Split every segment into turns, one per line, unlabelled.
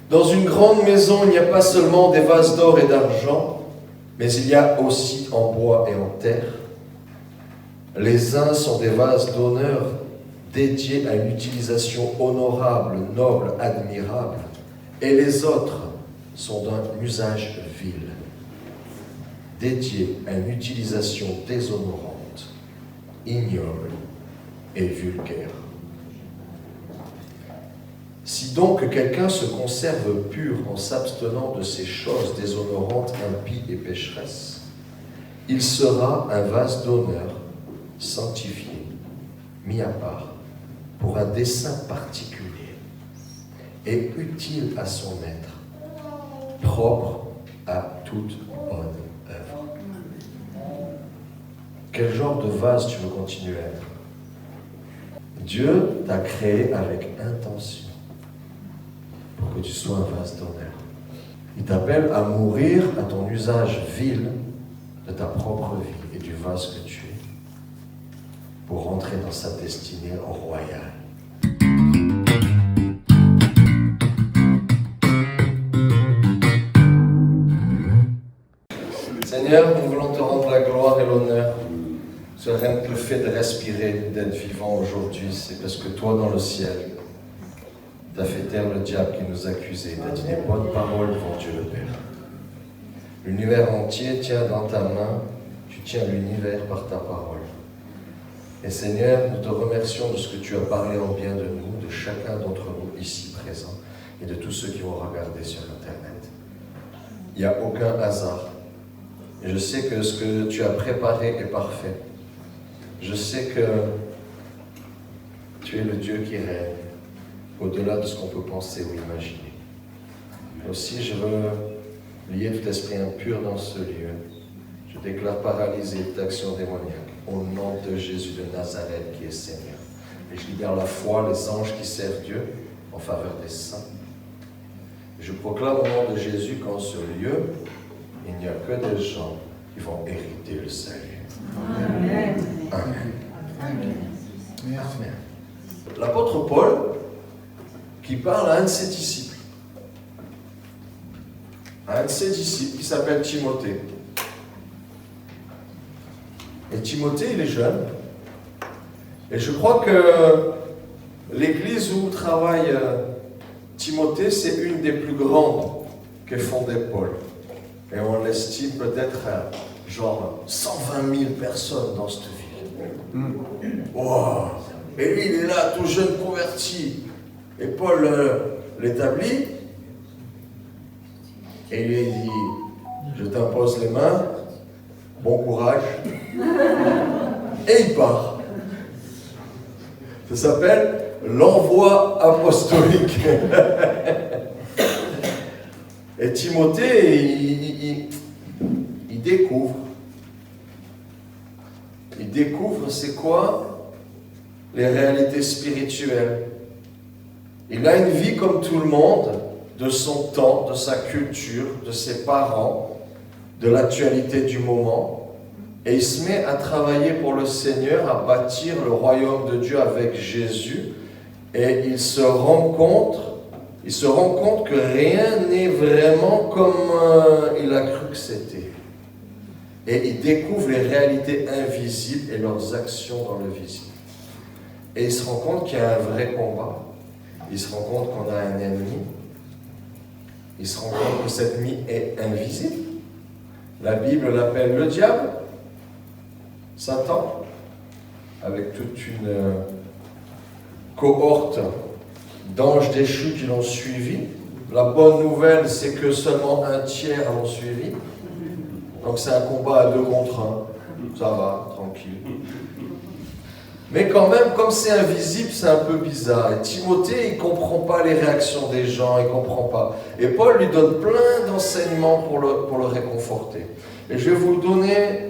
Dans une grande maison, il n'y a pas seulement des vases d'or et d'argent, mais il y a aussi en bois et en terre. Les uns sont des vases d'honneur dédiés à une utilisation honorable, noble, admirable, et les autres sont d'un usage vil, dédiés à une utilisation déshonorante, ignoble et vulgaire. Si donc quelqu'un se conserve pur en s'abstenant de ces choses déshonorantes, impies et pécheresses, il sera un vase d'honneur, sanctifié, mis à part, pour un dessein particulier, et utile à son maître, propre à toute bonne œuvre. Quel genre de vase tu veux continuer à être? Dieu t'a créé avec intention pour que tu sois un vase d'honneur. Il t'appelle à mourir à ton usage vil de ta propre vie et du vase que tu es, pour rentrer dans sa destinée royale. Seigneur, nous voulons te rendre la gloire et l'honneur. C'est rien que le fait de respirer, d'être vivant aujourd'hui, c'est parce que toi, dans le ciel, tu as fait taire le diable qui nous accusait. Tu as dit des bonnes paroles devant Dieu le Père. L'univers entier tient dans ta main, tu tiens l'univers par ta parole. Et Seigneur, nous te remercions de ce que tu as parlé en bien de nous, de chacun d'entre nous ici présents, et de tous ceux qui vont regarder sur Internet. Il n'y a aucun hasard. Et je sais que ce que tu as préparé est parfait. Je sais que tu es le Dieu qui règne au-delà de ce qu'on peut penser ou imaginer. Aussi, je veux lier tout esprit impur dans ce lieu. Je déclare paralysé toute action démoniaque au nom de Jésus de Nazareth qui est Seigneur. Et je libère la foi, les anges qui servent Dieu en faveur des saints. Je proclame au nom de Jésus qu'en ce lieu, il n'y a que des gens qui vont hériter le salut. Amen. Amen. Amen. Amen. L'apôtre Paul qui parle à un de ses disciples. À un de ses disciples qui s'appelle Timothée. Et Timothée, il est jeune. Et je crois que l'église où travaille Timothée, c'est une des plus grandes qu'ait fondée Paul. Et on l'estime peut-être genre 120 000 personnes dans cette ville. Wow. Et lui, il est là, tout jeune converti. Et Paul l'établit. Et il lui dit, je t'impose les mains, bon courage. Et il part. Ça s'appelle l'envoi apostolique. Et Timothée, il découvre. Il découvre c'est quoi les réalités spirituelles. Il a une vie comme tout le monde, de son temps, de sa culture, de ses parents, de l'actualité du moment. Et il se met à travailler pour le Seigneur, à bâtir le royaume de Dieu avec Jésus. Et il se rend compte que rien n'est vraiment comme il a cru que c'était. Et il découvre les réalités invisibles et leurs actions dans le visible. Et il se rend compte qu'il y a un vrai combat. Il se rend compte qu'on a un ennemi. Il se rend compte que cet ennemi est invisible. La Bible l'appelle le diable, Satan, avec toute une cohorte d'anges déchus qui l'ont suivi. La bonne nouvelle, c'est que seulement un tiers l'ont suivi. Donc c'est un combat à 2 contre 1. Ça va, tranquille. Mais quand même, comme c'est invisible, c'est un peu bizarre. Et Timothée, il ne comprend pas les réactions des gens, il ne comprend pas. Et Paul lui donne plein d'enseignements pour le réconforter. Et je vais vous donner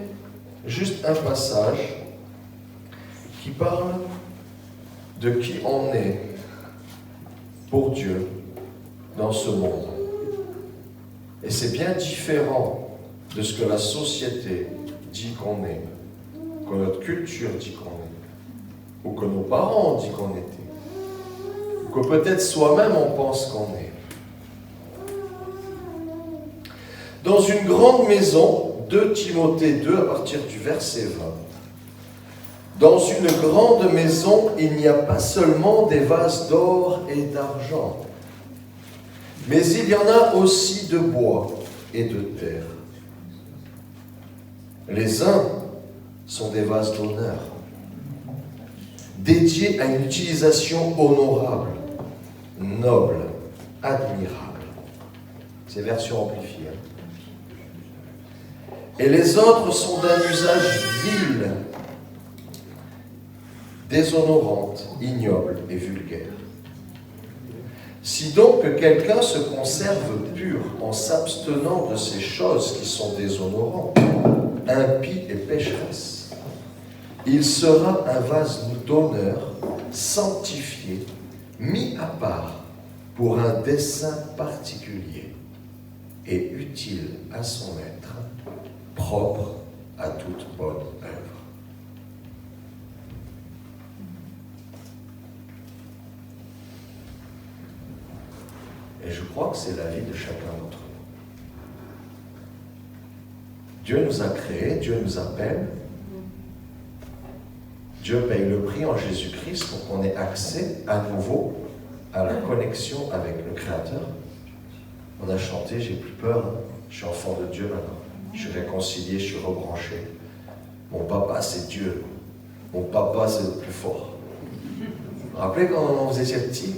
juste un passage qui parle de qui on est pour Dieu dans ce monde. Et c'est bien différent de ce que la société dit qu'on est, que notre culture dit qu'on est, ou que nos parents ont dit qu'on était, ou que peut-être soi-même on pense qu'on est. Dans une grande maison, 2 Timothée 2 à partir du verset 20. Dans une grande maison, il n'y a pas seulement des vases d'or et d'argent, mais il y en a aussi de bois et de terre. Les uns sont des vases d'honneur, dédiés à une utilisation honorable, noble, admirable. C'est version amplifiée. Et les autres sont d'un usage vil, déshonorante, ignoble et vulgaire. Si donc quelqu'un se conserve pur en s'abstenant de ces choses qui sont déshonorantes, impie et pécheresse, il sera un vase d'honneur, sanctifié, mis à part pour un dessein particulier et utile à son maître, propre à toute bonne œuvre. Et je crois que c'est la vie de chacun d'entre nous. Dieu nous a créés, Dieu nous appelle. Dieu paye le prix en Jésus-Christ pour qu'on ait accès à nouveau à la connexion avec le Créateur. On a chanté, j'ai plus peur, hein. Je suis enfant de Dieu maintenant. Je suis réconcilié, je suis rebranché. Mon papa, c'est Dieu. Mon papa, c'est le plus fort. Vous vous rappelez quand vous étiez petit?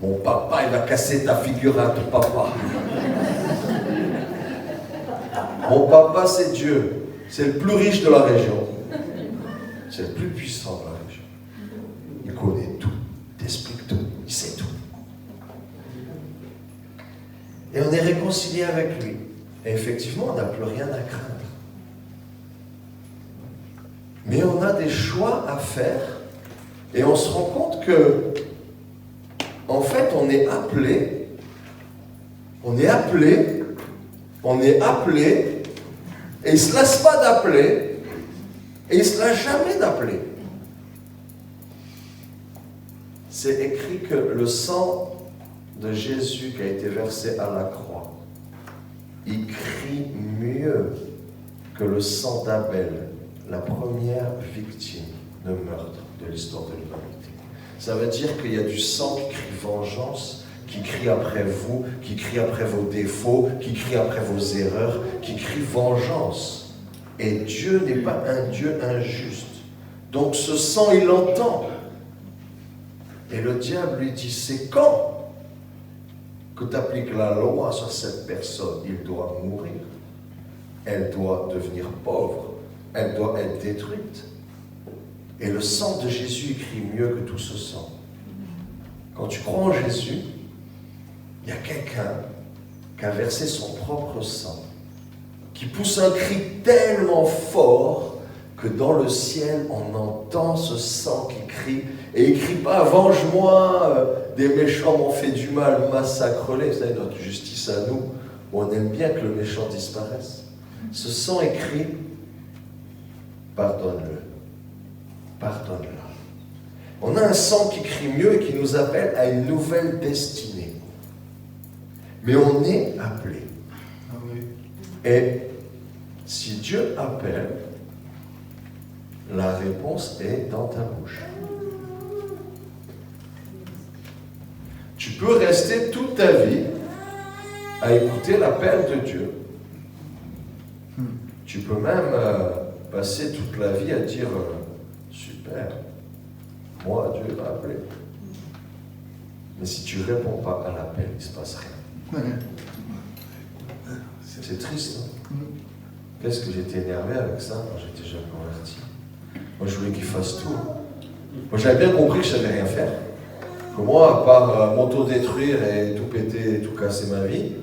Mon papa, il va casser ta figure à ton papa. Mon papa, c'est Dieu. C'est le plus riche de la région. C'est le plus puissant de la région. Il connaît tout, il t'explique tout, il sait tout. Et on est réconcilié avec lui. Et effectivement, on n'a plus rien à craindre. Mais on a des choix à faire. Et on se rend compte que, en fait, on est appelé, et il ne se lasse pas d'appeler, et il ne se lasse jamais d'appeler. C'est écrit que le sang de Jésus qui a été versé à la croix, il crie mieux que le sang d'Abel, la première victime de meurtre de l'histoire de l'humanité. Ça veut dire qu'il y a du sang qui crie vengeance, qui crie après vous, qui crie après vos défauts, qui crie après vos erreurs, qui crie vengeance. Et Dieu n'est pas un Dieu injuste. Donc ce sang, il l'entend. Et le diable lui dit, c'est quand que tu appliques la loi sur cette personne? Il doit mourir. Elle doit devenir pauvre. Elle doit être détruite. Et le sang de Jésus crie mieux que tout ce sang. Quand tu crois en Jésus, il y a quelqu'un qui a versé son propre sang, qui pousse un cri tellement fort que dans le ciel, on entend ce sang qui crie. Et il ne crie pas « Venge-moi, des méchants m'ont fait du mal, massacre-les ». Vous savez, notre justice à nous, où on aime bien que le méchant disparaisse. Ce sang écrit « Pardonne-le, pardonne-la ». On a un sang qui crie mieux et qui nous appelle à une nouvelle destinée. Mais on est appelé. Et si Dieu appelle, la réponse est dans ta bouche. Tu peux rester toute ta vie à écouter l'appel de Dieu. Tu peux même passer toute la vie à dire super, moi Dieu m'a appelé. Mais si tu ne réponds pas à l'appel, il ne se passe rien. C'est triste. Hein? Qu'est-ce que j'étais énervé avec ça quand j'étais jeune converti? Moi je voulais qu'il fasse tout. Moi j'avais bien compris que je ne savais rien faire. Que moi, à part m'auto-détruire et tout péter et tout casser ma vie,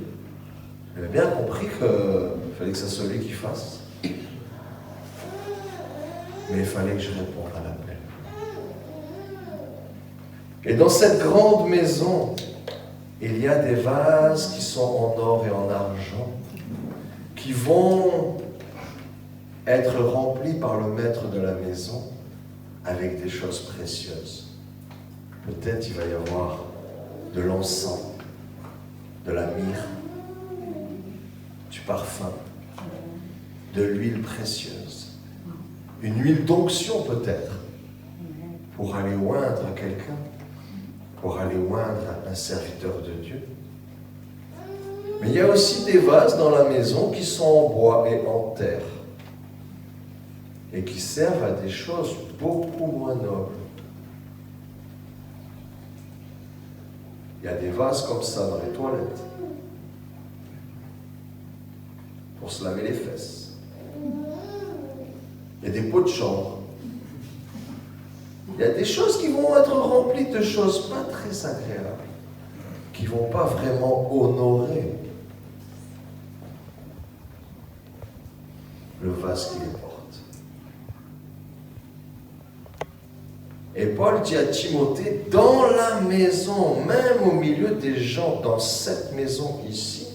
j'avais bien compris qu'il fallait que ça soit lui qui fasse. Mais il fallait que je réponde à l'appel. Et dans cette grande maison, il y a des vases qui sont en or et en argent, qui vont être remplis par le maître de la maison avec des choses précieuses. Peut-être il va y avoir de l'encens, de la myrrhe. Tu parfum, de l'huile précieuse. Une huile d'onction peut-être, pour aller oindre quelqu'un, pour aller oindre un serviteur de Dieu. Mais il y a aussi des vases dans la maison qui sont en bois et en terre et qui servent à des choses beaucoup moins nobles. Il y a des vases comme ça dans les toilettes pour se laver les fesses. Il y a des pots de chambre. Il y a des choses qui vont être remplies de choses pas très agréables, qui ne vont pas vraiment honorer le vase qui les porte. Et Paul dit à Timothée, dans la maison, même au milieu des gens, dans cette maison ici,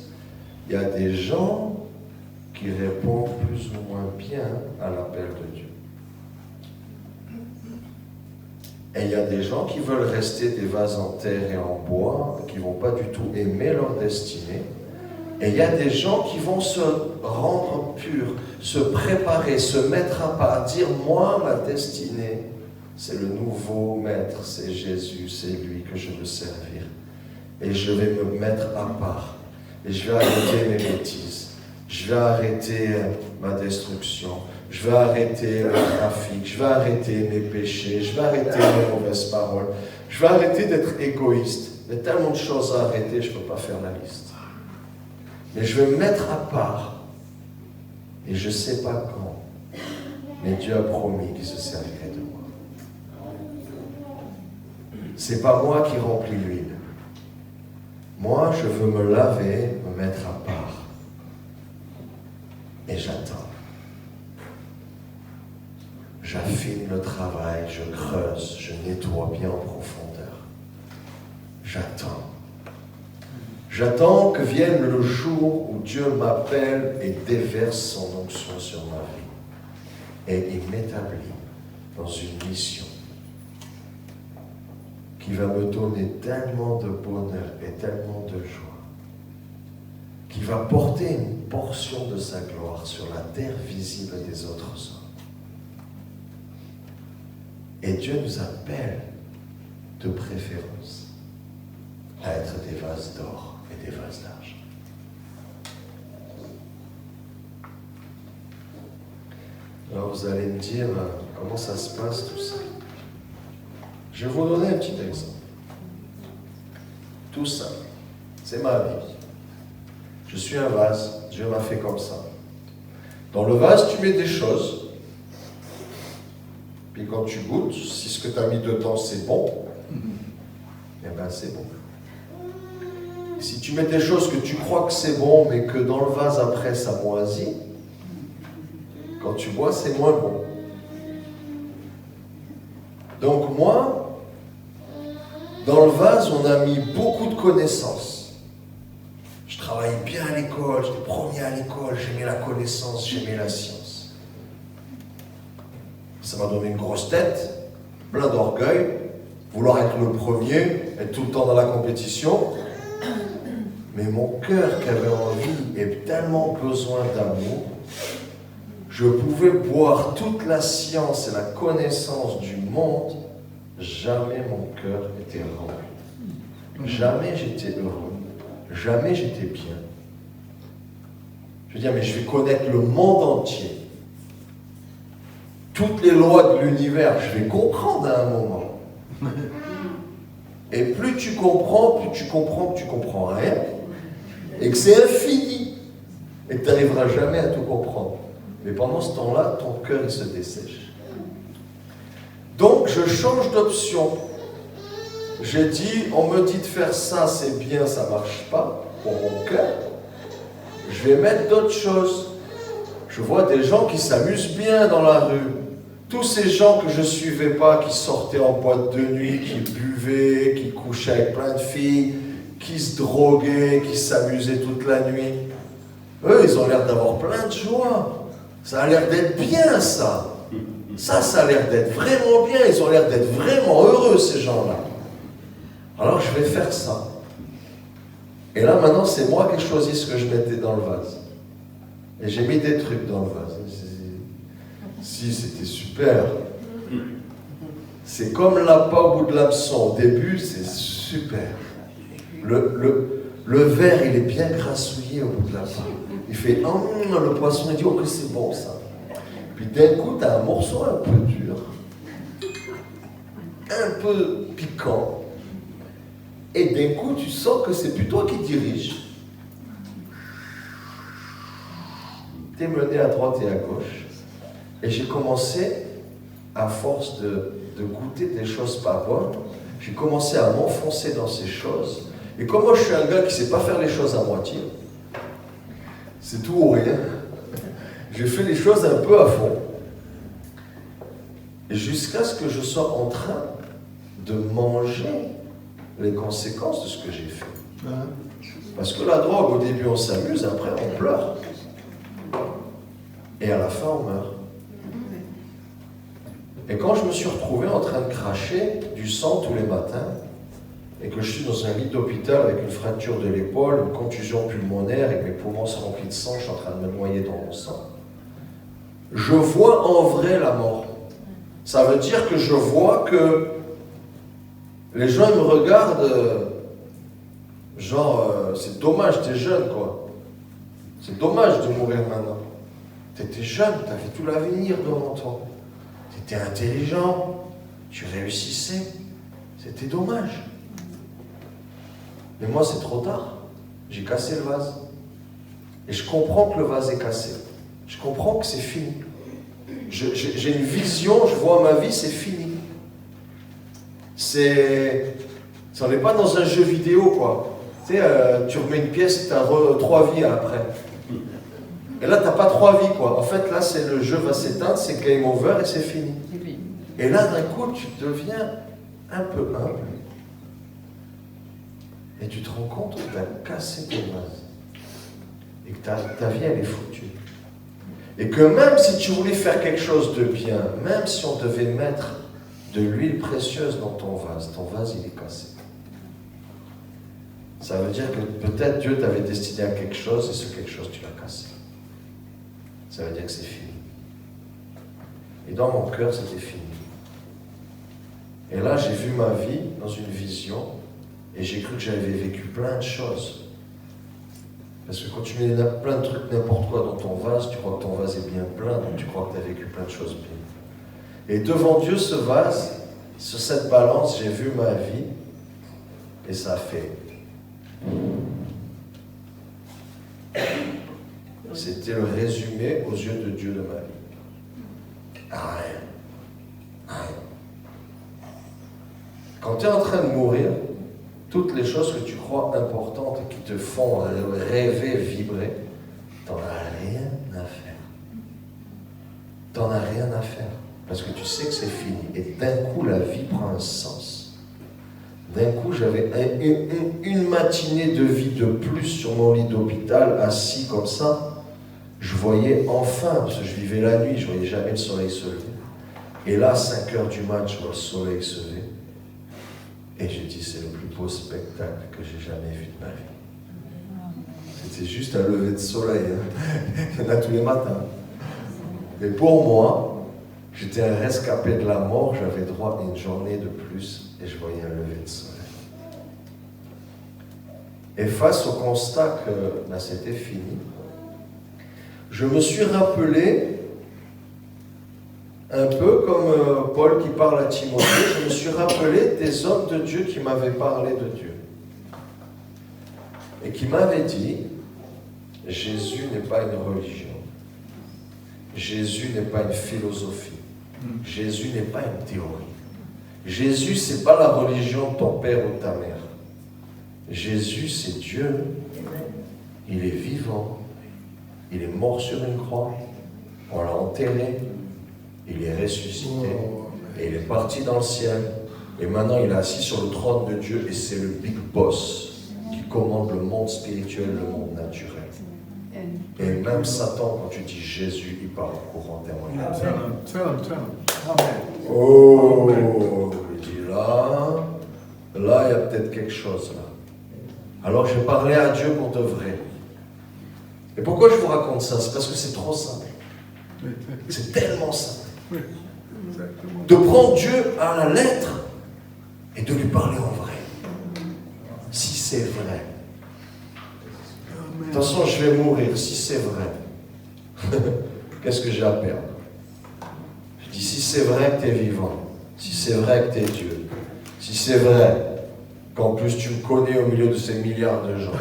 il y a des gens qui répondent plus ou moins bien à l'appel de Dieu. Et il y a des gens qui veulent rester des vases en terre et en bois, qui ne vont pas du tout aimer leur destinée. Et il y a des gens qui vont se rendre purs, se préparer, se mettre à part, dire « Moi, ma destinée, c'est le nouveau maître, c'est Jésus, c'est lui que je veux servir. Et je vais me mettre à part. Et je vais arrêter mes bêtises. Je vais arrêter ma destruction. Je vais arrêter le trafic. Je vais arrêter mes péchés. Je vais arrêter mes mauvaises paroles. Je vais arrêter d'être égoïste. Il y a tellement de choses à arrêter, je ne peux pas faire la liste. Mais je vais me mettre à part. Et je ne sais pas quand. Mais Dieu a promis qu'il se servirait de moi. Ce n'est pas moi qui remplis l'huile. Moi, je veux me laver, me mettre à part. Et j'attends. J'affine le travail, je creuse, je nettoie bien en profondeur. J'attends. J'attends que vienne le jour où Dieu m'appelle et déverse son onction sur ma vie. Et il m'établit dans une mission qui va me donner tellement de bonheur et tellement de joie, qui va porter une portion de sa gloire sur la terre visible des autres hommes. Et Dieu nous appelle de préférence à être des vases d'or et des vases d'argent. Alors vous allez me dire, comment ça se passe tout ça? Je vais vous donner un petit exemple. Tout simple. C'est ma vie. Je suis un vase. Dieu m'a fait comme ça. Dans le vase, tu mets des choses. Puis quand tu goûtes, si ce que tu as mis dedans c'est bon, eh bien c'est bon. Si tu mets des choses que tu crois que c'est bon, mais que dans le vase après ça moisit, quand tu bois, c'est moins bon. Donc moi, dans le vase, on a mis beaucoup de connaissances. Je travaillais bien à l'école, j'étais premier à l'école, j'aimais la connaissance, j'aimais la science. Ça m'a donné une grosse tête, plein d'orgueil, vouloir être le premier, être tout le temps dans la compétition. Mais mon cœur qui avait envie et tellement besoin d'amour, je pouvais boire toute la science et la connaissance du monde, jamais mon cœur était rempli. Jamais j'étais heureux. Jamais j'étais bien. Je veux dire, mais je vais connaître le monde entier. Toutes les lois de l'univers, je vais comprendre à un moment. Et plus tu comprends que tu comprends rien. Et que c'est infini. Et que tu n'arriveras jamais à tout comprendre. Mais pendant ce temps-là, ton cœur, il se dessèche. Donc, je change d'option. J'ai dit, on me dit de faire ça, c'est bien, ça ne marche pas pour mon cœur. Je vais mettre d'autres choses. Je vois des gens qui s'amusent bien dans la rue. Tous ces gens que je ne suivais pas, qui sortaient en boîte de nuit, qui buvaient, qui couchaient avec plein de filles, qui se droguaient, qui s'amusaient toute la nuit. Eux, ils ont l'air d'avoir plein de joie. Ça a l'air d'être bien, ça. Ça a l'air d'être vraiment bien. Ils ont l'air d'être vraiment heureux, ces gens-là. Alors, je vais faire ça. Et là, maintenant, c'est moi qui ai choisi ce que je mettais dans le vase. Et j'ai mis des trucs dans le vase. Si, c'était super. C'est comme l'appât au bout de l'hameçon. Au début, c'est super. Le verre, il est bien grassouillé au bout de l'appât. Il fait le poisson, il dit que c'est bon ça. Puis d'un coup, tu as un morceau un peu dur, un peu piquant. Et d'un coup, tu sens que c'est plus toi qui dirige. Tu es mené à droite et à gauche. Et j'ai commencé, à force de goûter des choses pas bonnes, j'ai commencé à m'enfoncer dans ces choses. Et comme moi, je suis un gars qui ne sait pas faire les choses à moitié, c'est tout ou rien, j'ai fait les choses un peu à fond. Et jusqu'à ce que je sois en train de manger les conséquences de ce que j'ai fait. Parce que la drogue, au début, on s'amuse, après, on pleure. Et à la fin, on meurt. Et quand je me suis retrouvé en train de cracher du sang tous les matins, et que je suis dans un lit d'hôpital avec une fracture de l'épaule, une contusion pulmonaire, et que mes poumons sont remplis de sang, je suis en train de me noyer dans mon sang, je vois en vrai la mort. Ça veut dire que je vois que les gens ils me regardent, c'est dommage, t'es jeune quoi. C'est dommage de mourir maintenant. T'étais jeune, t'avais tout l'avenir devant toi. T'étais intelligent, tu réussissais. C'était dommage. Mais moi, c'est trop tard. J'ai cassé le vase. Et je comprends que le vase est cassé. Je comprends que c'est fini. J'ai une vision, je vois ma vie, c'est fini. Ça n'est pas dans un jeu vidéo, quoi. Tu sais, tu remets une pièce, tu as 3 vies après. Et là, tu n'as pas 3 vies, quoi. En fait, là, le jeu va s'éteindre, c'est game over et c'est fini. Et là, d'un coup, tu deviens un peu humble. Et tu te rends compte que tu as cassé ton vase. Et que ta vie, elle est foutue. Et que même si tu voulais faire quelque chose de bien, même si on devait mettre de l'huile précieuse dans ton vase il est cassé. Ça veut dire que peut-être Dieu t'avait destiné à quelque chose et ce quelque chose tu l'as cassé. Ça veut dire que c'est fini. Et dans mon cœur, c'était fini. Et là, j'ai vu ma vie dans une vision et j'ai cru que j'avais vécu plein de choses. Parce que quand tu mets plein de trucs, n'importe quoi dans ton vase, tu crois que ton vase est bien plein, donc tu crois que tu as vécu plein de choses bien. Et devant Dieu, ce vase, sur cette balance, j'ai vu ma vie, et ça a fait. C'était le résumé aux yeux de Dieu de ma vie. Rien. Rien. Quand tu es en train de mourir, toutes les choses que tu crois importantes et qui te font rêver, vibrer, t'en as rien à faire. T'en as rien à faire. Parce que tu sais que c'est fini. Et d'un coup, la vie prend un sens. D'un coup, j'avais une matinée de vie de plus sur mon lit d'hôpital, assis comme ça. Je voyais enfin, parce que je vivais la nuit, je ne voyais jamais le soleil se lever. Et là, à 5 heures du mat, je vois le soleil se lever. Et j'ai dit, c'est le plus beau spectacle que j'ai jamais vu de ma vie. C'était juste un lever de soleil. Il y en a tous les matins. Mais pour moi, j'étais un rescapé de la mort, j'avais droit à une journée de plus et je voyais un lever de soleil. Et face au constat que c'était fini, je me suis rappelé, un peu comme Paul qui parle à Timothée, je me suis rappelé des hommes de Dieu qui m'avaient parlé de Dieu. Et qui m'avaient dit, Jésus n'est pas une religion. Jésus n'est pas une philosophie. Jésus n'est pas une théorie. Jésus, ce n'est pas la religion de ton père ou de ta mère. Jésus, c'est Dieu. Il est vivant. Il est mort sur une croix. On l'a enterré. Il est ressuscité. Et il est parti dans le ciel. Et maintenant, il est assis sur le trône de Dieu. Et c'est le big boss qui commande le monde spirituel, le monde naturel. Et même Satan, quand tu dis Jésus, il parle au courant témoin. Oh, il dit là, il y a peut-être quelque chose là. Alors j'ai parlé à Dieu pour de vrai. Et pourquoi je vous raconte ça? C'est parce que c'est trop simple. C'est tellement simple. De prendre Dieu à la lettre et de lui parler en vrai. Si c'est vrai. De toute façon, je vais mourir. Si c'est vrai, qu'est-ce que j'ai à perdre? Je dis, si c'est vrai que tu es vivant, si c'est vrai que tu es Dieu, si c'est vrai qu'en plus tu me connais au milieu de ces milliards de gens,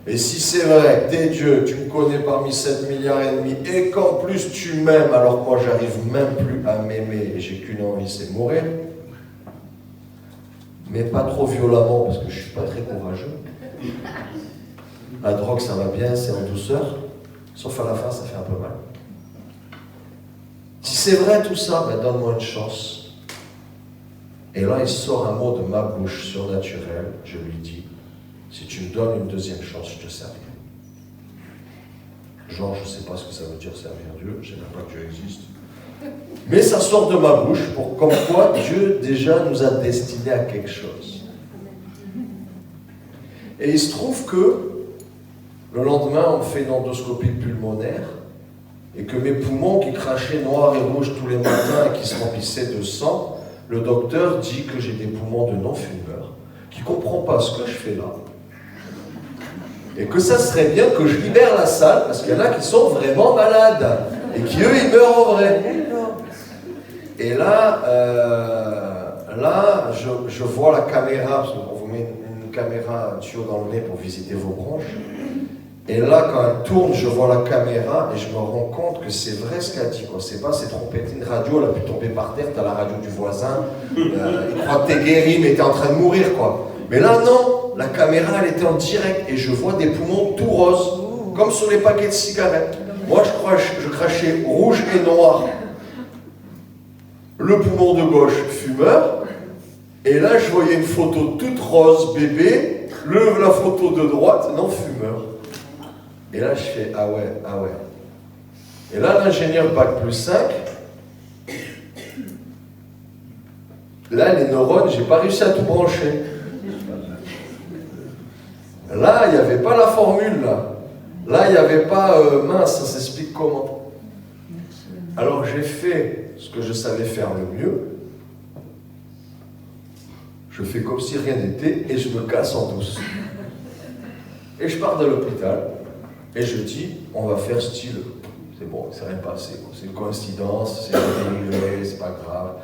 et si c'est vrai que tu es Dieu, tu me connais parmi 7 milliards et demi, et qu'en plus tu m'aimes, alors que moi j'arrive même plus à m'aimer, et j'ai qu'une envie, c'est de mourir, mais pas trop violemment, parce que je ne suis pas très courageux. La drogue, ça va bien, c'est en douceur, sauf à la fin, ça fait un peu mal. Si c'est vrai tout ça, ben donne-moi une chance. Et là, il sort un mot de ma bouche surnaturel, je lui dis, si tu me donnes une deuxième chance, je te servirai. Genre, je ne sais pas ce que ça veut dire servir Dieu, je ne sais même pas que Dieu existe. Mais ça sort de ma bouche pour comme quoi Dieu déjà nous a destinés à quelque chose. Et il se trouve que le lendemain, on me fait une endoscopie pulmonaire et que mes poumons qui crachaient noir et rouge tous les matins et qui se remplissaient de sang, le docteur dit que j'ai des poumons de non-fumeur, qui ne comprend pas ce que je fais là. Et que ça serait bien que je libère la salle, parce qu'il y en a qui sont vraiment malades, et qui eux, ils meurent en vrai. Et là, je vois la caméra, parce qu'on vous met une caméra, un tuyau dans le nez pour visiter vos bronches. Et là, quand elle tourne, je vois la caméra et je me rends compte que c'est vrai ce qu'elle dit. C'est pas, c'est trompé. Une radio, elle a pu tomber par terre, t'as la radio du voisin, il croit que t'es guéri, mais t'es en train de mourir, quoi. Mais là, non, la caméra, elle était en direct et je vois des poumons tout roses, comme sur les paquets de cigarettes. Moi, je crachais rouge et noir. Le poumon de gauche, fumeur. Et là, je voyais une photo toute rose, bébé. La photo de droite, non, fumeur. Et là, je fais, ah ouais. Et là, l'ingénieur Bac plus 5, là, les neurones, j'ai pas réussi à tout brancher. Là, il n'y avait pas la formule, là. Là, il n'y avait pas, mince, ça s'explique comment. Alors, j'ai fait ce que je savais faire le mieux. Je fais comme si rien n'était et je me casse en douce. Et je pars de l'hôpital. Et je dis, on va faire style, c'est bon, c'est rien passé, c'est une coïncidence, c'est dérivé, c'est pas grave.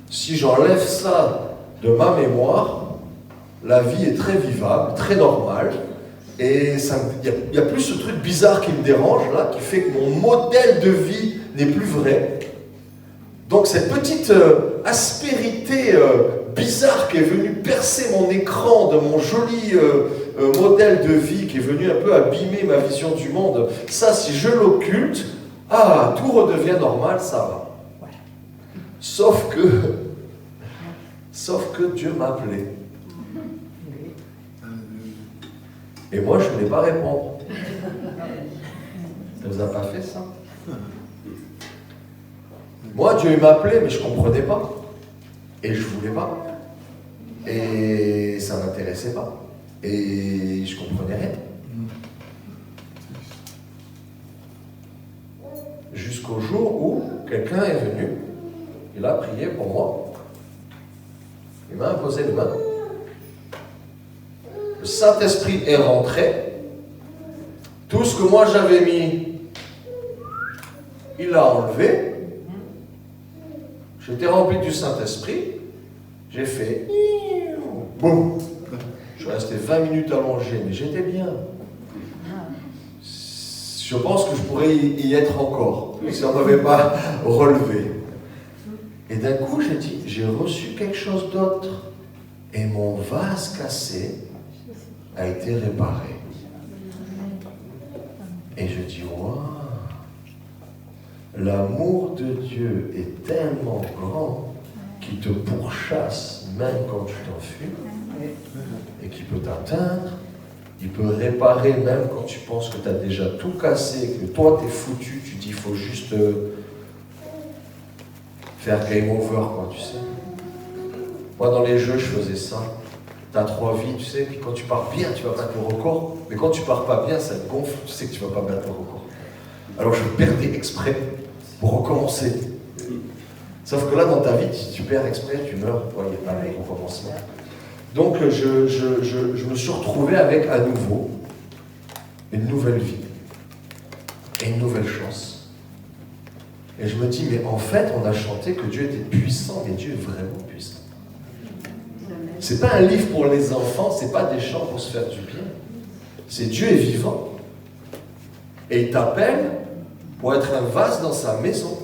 Si j'enlève ça de ma mémoire, la vie est très vivable, très normale, et il y a plus ce truc bizarre qui me dérange, là, qui fait que mon modèle de vie n'est plus vrai. Donc cette petite aspérité bizarre qui est venue percer mon écran de mon joli modèle de vie, qui est venu un peu abîmer ma vision du monde, ça, si je l'occulte, tout redevient normal, ça va. Sauf que Dieu m'appelait. Et moi, je ne voulais pas répondre. Ça vous a pas fait ça? Moi, Dieu m'appelait, mais je ne comprenais pas. Et je ne voulais pas. Et ça ne m'intéressait pas. Et je ne comprenais rien. Jusqu'au jour où quelqu'un est venu, il a prié pour moi. Il m'a imposé les mains. Le Saint-Esprit est rentré. Tout ce que moi j'avais mis, il l'a enlevé. J'étais rempli du Saint-Esprit. J'ai fait boum. Je suis resté 20 minutes allongé, mais j'étais bien. Je pense que je pourrais y être encore, si on ne m'avait pas relevé. Et d'un coup, j'ai dit, j'ai reçu quelque chose d'autre. Et mon vase cassé a été réparé. Et je dis, waouh, l'amour de Dieu est tellement grand qu'il te pourchasse même quand tu t'enfuis, et qu'il peut t'atteindre. Il peut réparer même quand tu penses que tu as déjà tout cassé, que toi t'es foutu, tu dis il faut juste faire game over, quoi, tu sais. Moi dans les jeux je faisais ça. Tu as 3 vies, tu sais, puis quand tu pars bien, tu vas battre le record, mais quand tu pars pas bien, ça te gonfle, tu sais que tu vas pas battre le record. Alors je perdais exprès pour recommencer. Sauf que là, dans ta vie, si tu perds exprès, tu meurs. Il n'y a pas de recommencement. Donc je me suis retrouvé avec à nouveau une nouvelle vie et une nouvelle chance. Et je me dis, mais en fait, on a chanté que Dieu était puissant, mais Dieu est vraiment puissant. C'est pas un livre pour les enfants, c'est pas des chants pour se faire du bien. C'est Dieu est vivant. Et il t'appelle pour être un vase dans sa maison.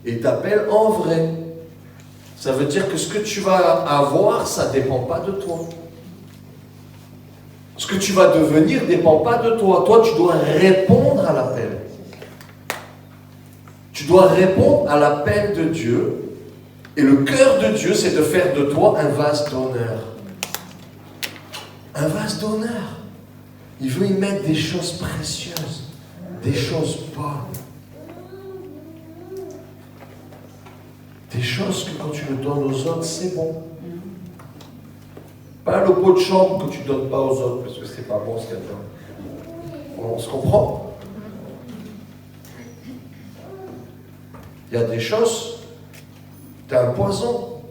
Et il t'appelle en vrai. Ça veut dire que ce que tu vas avoir, ça ne dépend pas de toi. Ce que tu vas devenir ne dépend pas de toi. Toi, tu dois répondre à l'appel. Tu dois répondre à l'appel de Dieu. Et le cœur de Dieu, c'est de faire de toi un vase d'honneur. Un vase d'honneur. Il veut y mettre des choses précieuses, des choses bonnes. Des choses que quand tu le donnes aux autres, c'est bon. Pas le pot de chambre que tu ne donnes pas aux autres, parce que c'est pas bon ce qu'il y a dedans. On se comprend? Il y a des choses, tu as un poison.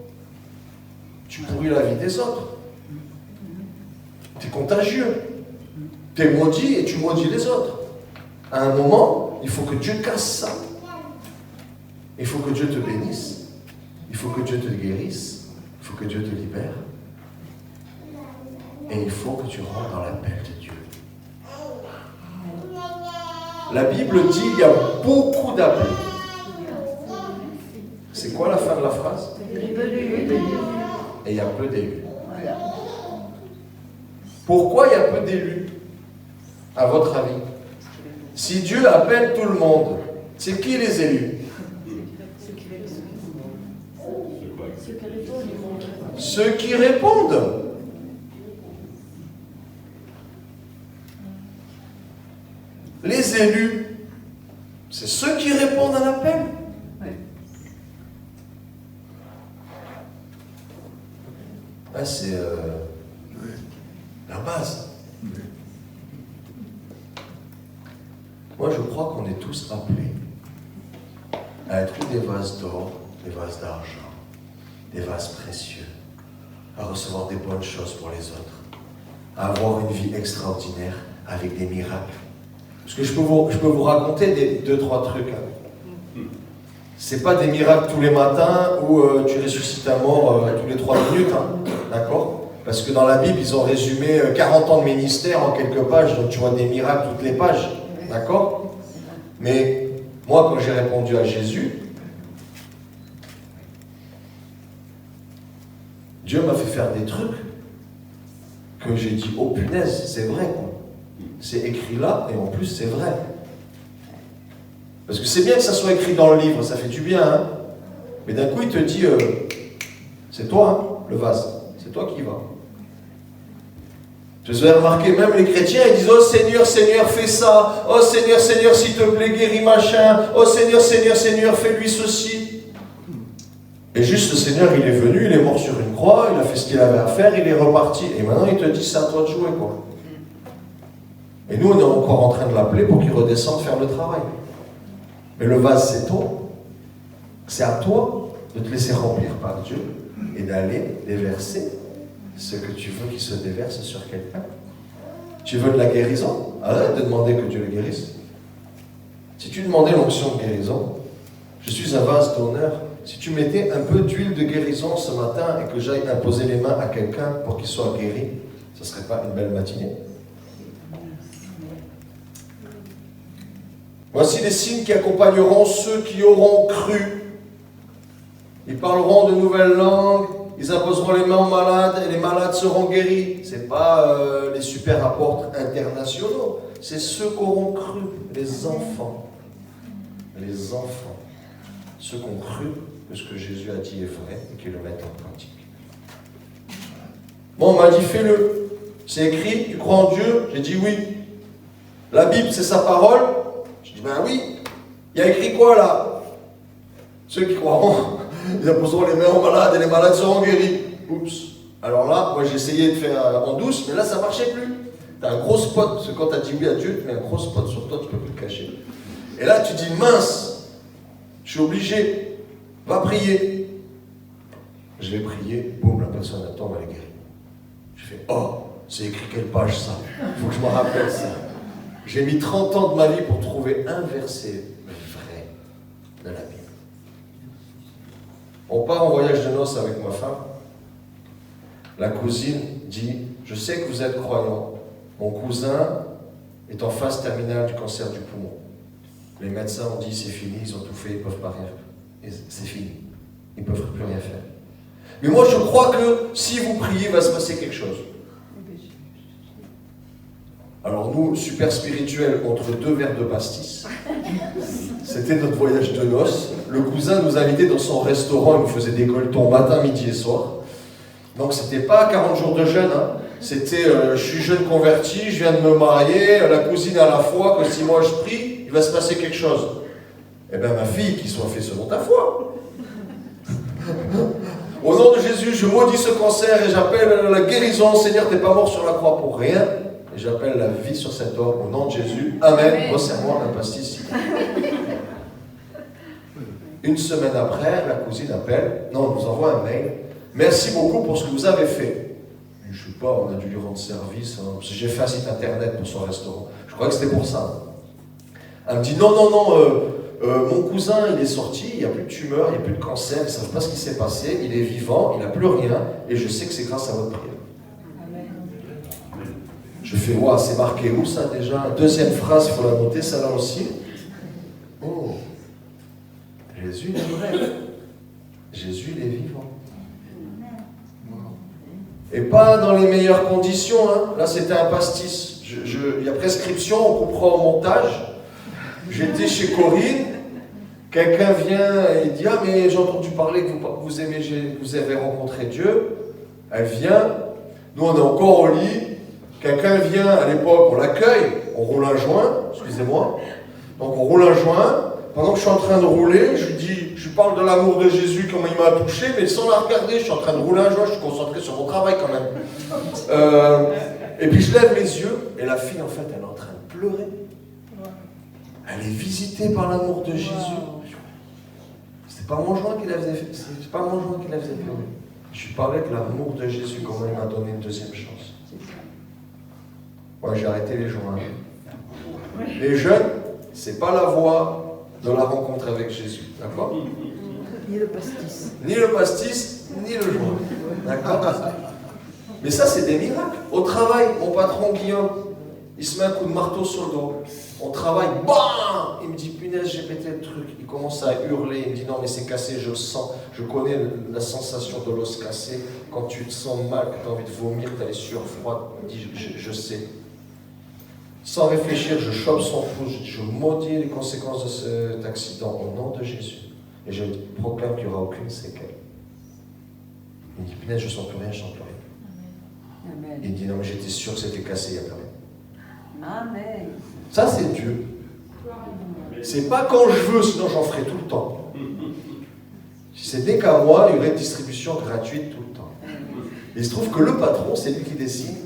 Tu pourris la vie des autres. Tu es contagieux. Tu es maudit et tu maudis les autres. À un moment, il faut que Dieu casse ça. Il faut que Dieu te bénisse. Il faut que Dieu te guérisse. Il faut que Dieu te libère. Et il faut que tu rentres dans l'appel de Dieu. La Bible dit qu'il y a beaucoup d'appels. C'est quoi la fin de la phrase? Et il y a peu d'élus. Pourquoi il y a peu d'élus, à votre avis? Si Dieu appelle tout le monde, c'est qui les élus? Ceux qui répondent. Les élus, c'est ceux qui répondent à l'appel. Ah, c'est la base. Moi, je crois qu'on est tous appelés à être des vases d'or, des vases d'argent, des vases précieux, à recevoir des bonnes choses pour les autres, à avoir une vie extraordinaire avec des miracles. Parce que je peux vous raconter 2-3 trucs. C'est pas des miracles tous les matins où tu ressuscites un mort tous les 3 minutes, d'accord? Parce que dans la Bible, ils ont résumé 40 ans de ministère en quelques pages, donc tu vois des miracles toutes les pages, d'accord? Mais moi, quand j'ai répondu à Jésus, Dieu m'a fait faire des trucs que j'ai dit, oh punaise, c'est vrai, quoi. C'est écrit là, et en plus c'est vrai. Parce que c'est bien que ça soit écrit dans le livre, ça fait du bien, hein. Mais d'un coup, il te dit, c'est toi, hein, le vase, c'est toi qui vas. Vous avez remarqué, même les chrétiens, ils disent, oh Seigneur, Seigneur, fais ça. Oh Seigneur, Seigneur, s'il te plaît, guéris machin. Oh Seigneur, Seigneur, Seigneur, fais-lui ceci. Et juste le Seigneur, il est venu, il est mort sur une croix, il a fait ce qu'il avait à faire, il est reparti. Et maintenant, il te dit, c'est à toi de jouer, quoi. Et nous, on est encore en train de l'appeler pour qu'il redescende faire le travail. Mais le vase, c'est toi. C'est à toi de te laisser remplir par Dieu et d'aller déverser ce que tu veux qu'il se déverse sur quelqu'un. Tu veux de la guérison? Arrête de demander que Dieu le guérisse. Si tu demandais l'onction de guérison, je suis un vase d'honneur. Si tu mettais un peu d'huile de guérison ce matin et que j'aille imposer les mains à quelqu'un pour qu'il soit guéri, ce ne serait pas une belle matinée? Voici les signes qui accompagneront ceux qui auront cru. Ils parleront de nouvelles langues, ils imposeront les mains aux malades et les malades seront guéris. Ce n'est pas les super apôtres internationaux, c'est ceux qui auront cru, les enfants. Les enfants. Ceux qui ont cru que ce que Jésus a dit est vrai et qui le mettent en pratique. Bon, on m'a dit fais-le. C'est écrit, tu crois en Dieu? J'ai dit oui. La Bible, c'est sa parole? Je dis, ben oui, il y a écrit quoi là? Ceux qui croiront, ils imposeront les mains aux malades et les malades seront guéris. Oups, Alors là, moi j'ai essayé de faire en douce, mais là ça marchait plus. T'as un gros spot, parce que quand t'as dit oui à Dieu, tu mets un gros spot sur toi, tu peux plus le cacher. Et là tu dis mince, je suis obligé, va prier. Je vais prier, boum, la personne attend, elle est guérie. Je fais, oh, c'est écrit quelle page ça? Il faut que je me rappelle ça. J'ai mis 30 ans de ma vie pour trouver un verset vrai de la Bible. On part en voyage de noces avec ma femme. La cousine dit, je sais que vous êtes croyants. Mon cousin est en phase terminale du cancer du poumon. Les médecins ont dit, c'est fini, ils ont tout fait, ils ne peuvent pas rien faire. C'est fini. Ils ne peuvent plus rien faire. Mais moi, je crois que si vous priez, il va se passer quelque chose. Alors nous, super spirituels, entre 2 verres de pastis, c'était notre voyage de noces. Le cousin nous invitait dans son restaurant, il nous faisait des colletons matin, midi et soir. Donc c'était pas 40 jours de jeûne, hein. C'était je suis jeune converti, je viens de me marier, la cousine à la foi, que si moi je prie, il va se passer quelque chose. Eh bien ma fille, qu'il soit fait selon ta foi. Au nom de Jésus, je maudis ce cancer et j'appelle la guérison. Seigneur, tu n'es pas mort sur la croix pour rien. Et j'appelle la vie sur cet homme au nom de Jésus. Amen. Resserre-moi un pastis. Une semaine après, la cousine appelle. Non, elle nous envoie un mail. Merci beaucoup pour ce que vous avez fait. Je ne sais pas, on a dû lui rendre service. Hein, parce que j'ai fait un site internet pour son restaurant. Je crois que c'était pour ça. Elle me dit non, mon cousin, il est sorti, il n'y a plus de tumeur, il n'y a plus de cancer, ils ne savent pas ce qui s'est passé, il est vivant, il n'a plus rien, et je sais que c'est grâce à votre prière. Je fais, waouh, c'est marqué où ça déjà? Deuxième phrase, il faut la noter, ça là aussi. Oh, Jésus, il est vrai. Jésus, il est vivant. Et pas dans les meilleures conditions, hein. Là c'était un pastis. Il y a prescription, on coupera au montage. J'étais chez Corinne, quelqu'un vient et dit, ah mais j'ai entendu parler que vous avez rencontré Dieu. Elle vient, nous on est encore au lit. Quelqu'un vient, à l'époque, on l'accueille, on roule un joint, excusez-moi. Donc on roule un joint. Pendant que je suis en train de rouler, je lui parle de l'amour de Jésus, comment il m'a touché, mais sans la regarder, je suis en train de rouler un joint, je suis concentré sur mon travail quand même. Et puis je lève les yeux, et la fille, en fait, elle est en train de pleurer. Elle est visitée par l'amour de Jésus. C'est pas mon joint qui la faisait pleurer. Je lui parlais de l'amour de Jésus, comment il m'a donné une deuxième chance. Moi, j'ai arrêté les joints. Les jeunes, c'est pas la voie de la rencontre avec Jésus, d'accord?
Ni le pastis.
Ni le pastis, ni le joint, d'accord? Mais ça, c'est des miracles. Au travail, mon patron Guillaume, il se met un coup de marteau sur le dos. On travaille, bam! Il me dit, punaise, j'ai pété le truc. Il commence à hurler, il me dit, non mais c'est cassé, je le sens. Je connais la sensation de l'os cassé. Quand tu te sens mal, que tu as envie de vomir, tu as les sueurs froides. Il dit, je sais. Sans réfléchir, je chope son pouce, je maudis les conséquences de cet accident au nom de Jésus. Et je proclame qu'il n'y aura aucune séquelle. Il me dit, punaise, je ne sens plus rien, je ne sens plus rien. Amen. Il me dit, non mais j'étais sûr que c'était cassé, il n'y a plus rien.
Amen.
Ça, c'est Dieu. C'est pas quand je veux, sinon j'en ferai tout le temps. Si c'était qu'à moi, il y aurait une distribution gratuite tout le temps. Et il se trouve que le patron, c'est lui qui décide.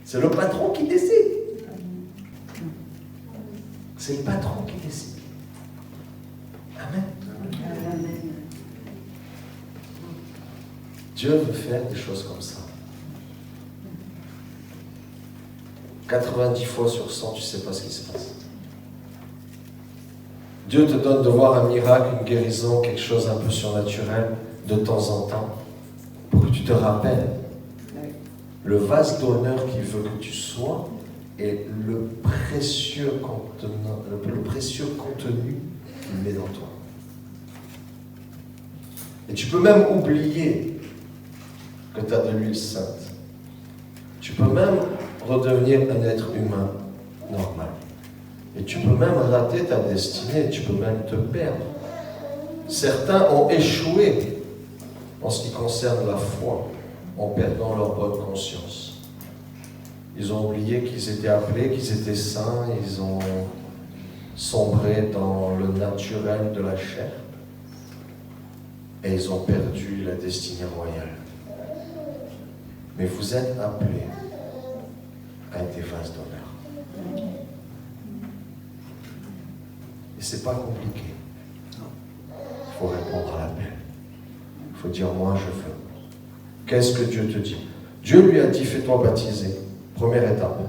C'est le patron qui décide. C'est le patron qui décide. Amen. Amen. Dieu veut faire des choses comme ça. 90 fois sur 100, tu ne sais pas ce qui se passe. Dieu te donne de voir un miracle, une guérison, quelque chose un peu surnaturel de temps en temps, pour que tu te rappelles le vase d'honneur qu'il veut que tu sois et le précieux contenu qu'il met dans toi. Et tu peux même oublier que tu as de l'huile sainte. Tu peux même redevenir un être humain normal. Et tu peux même rater ta destinée, tu peux même te perdre. Certains ont échoué en ce qui concerne la foi, en perdant leur bonne conscience. Ils ont oublié qu'ils étaient appelés, qu'ils étaient saints, ils ont sombré dans le naturel de la chair et ils ont perdu la destinée royale. Mais vous êtes appelés à être des vases d'honneur. Et c'est pas compliqué. Il faut répondre à l'appel. Il faut dire, moi je veux. Qu'est-ce que Dieu te dit? Dieu lui a dit, fais-toi baptiser. Première étape.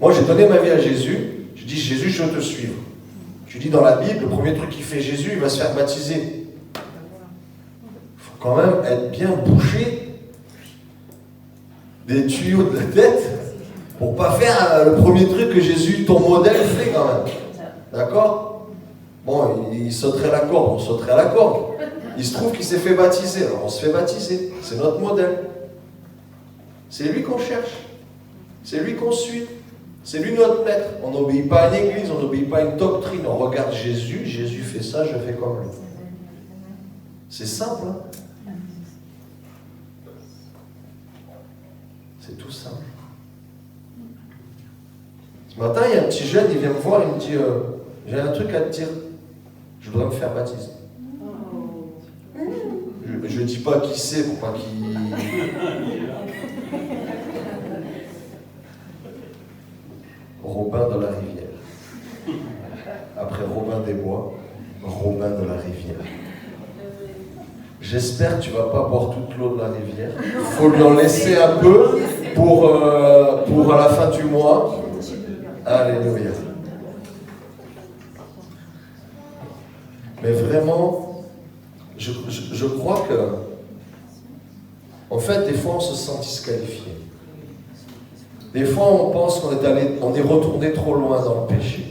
Moi j'ai donné ma vie à Jésus. Je dis, Jésus, je veux te suivre. Je dis dans la Bible, le premier truc qu'il fait Jésus, il va se faire baptiser. Il faut quand même être bien bouché des tuyaux de la tête pour pas faire le premier truc que Jésus, ton modèle, fait quand même. D'accord? Bon, il sauterait la corde, on sauterait à la corde. Il se trouve qu'il s'est fait baptiser, alors on se fait baptiser. C'est notre modèle. C'est lui qu'on cherche. C'est lui qu'on suit. C'est lui notre maître. On n'obéit pas à une église, on n'obéit pas à une doctrine. On regarde Jésus, Jésus fait ça, je fais comme lui. C'est simple, hein? C'est tout simple. Ce matin, il y a un petit jeune, il vient me voir, il me dit j'ai un truc à te dire. Je voudrais me faire baptiser. Je ne dis pas qui c'est pour pas qu'il... Robin de la Rivière. Après Robin des Bois, Robin de la Rivière. J'espère que tu ne vas pas boire toute l'eau de la rivière. Il faut lui en laisser un peu pour à la fin du mois. Alléluia. Mais vraiment, je crois que, en fait, des fois, on se sent disqualifié. Des fois, on pense on est retourné trop loin dans le péché.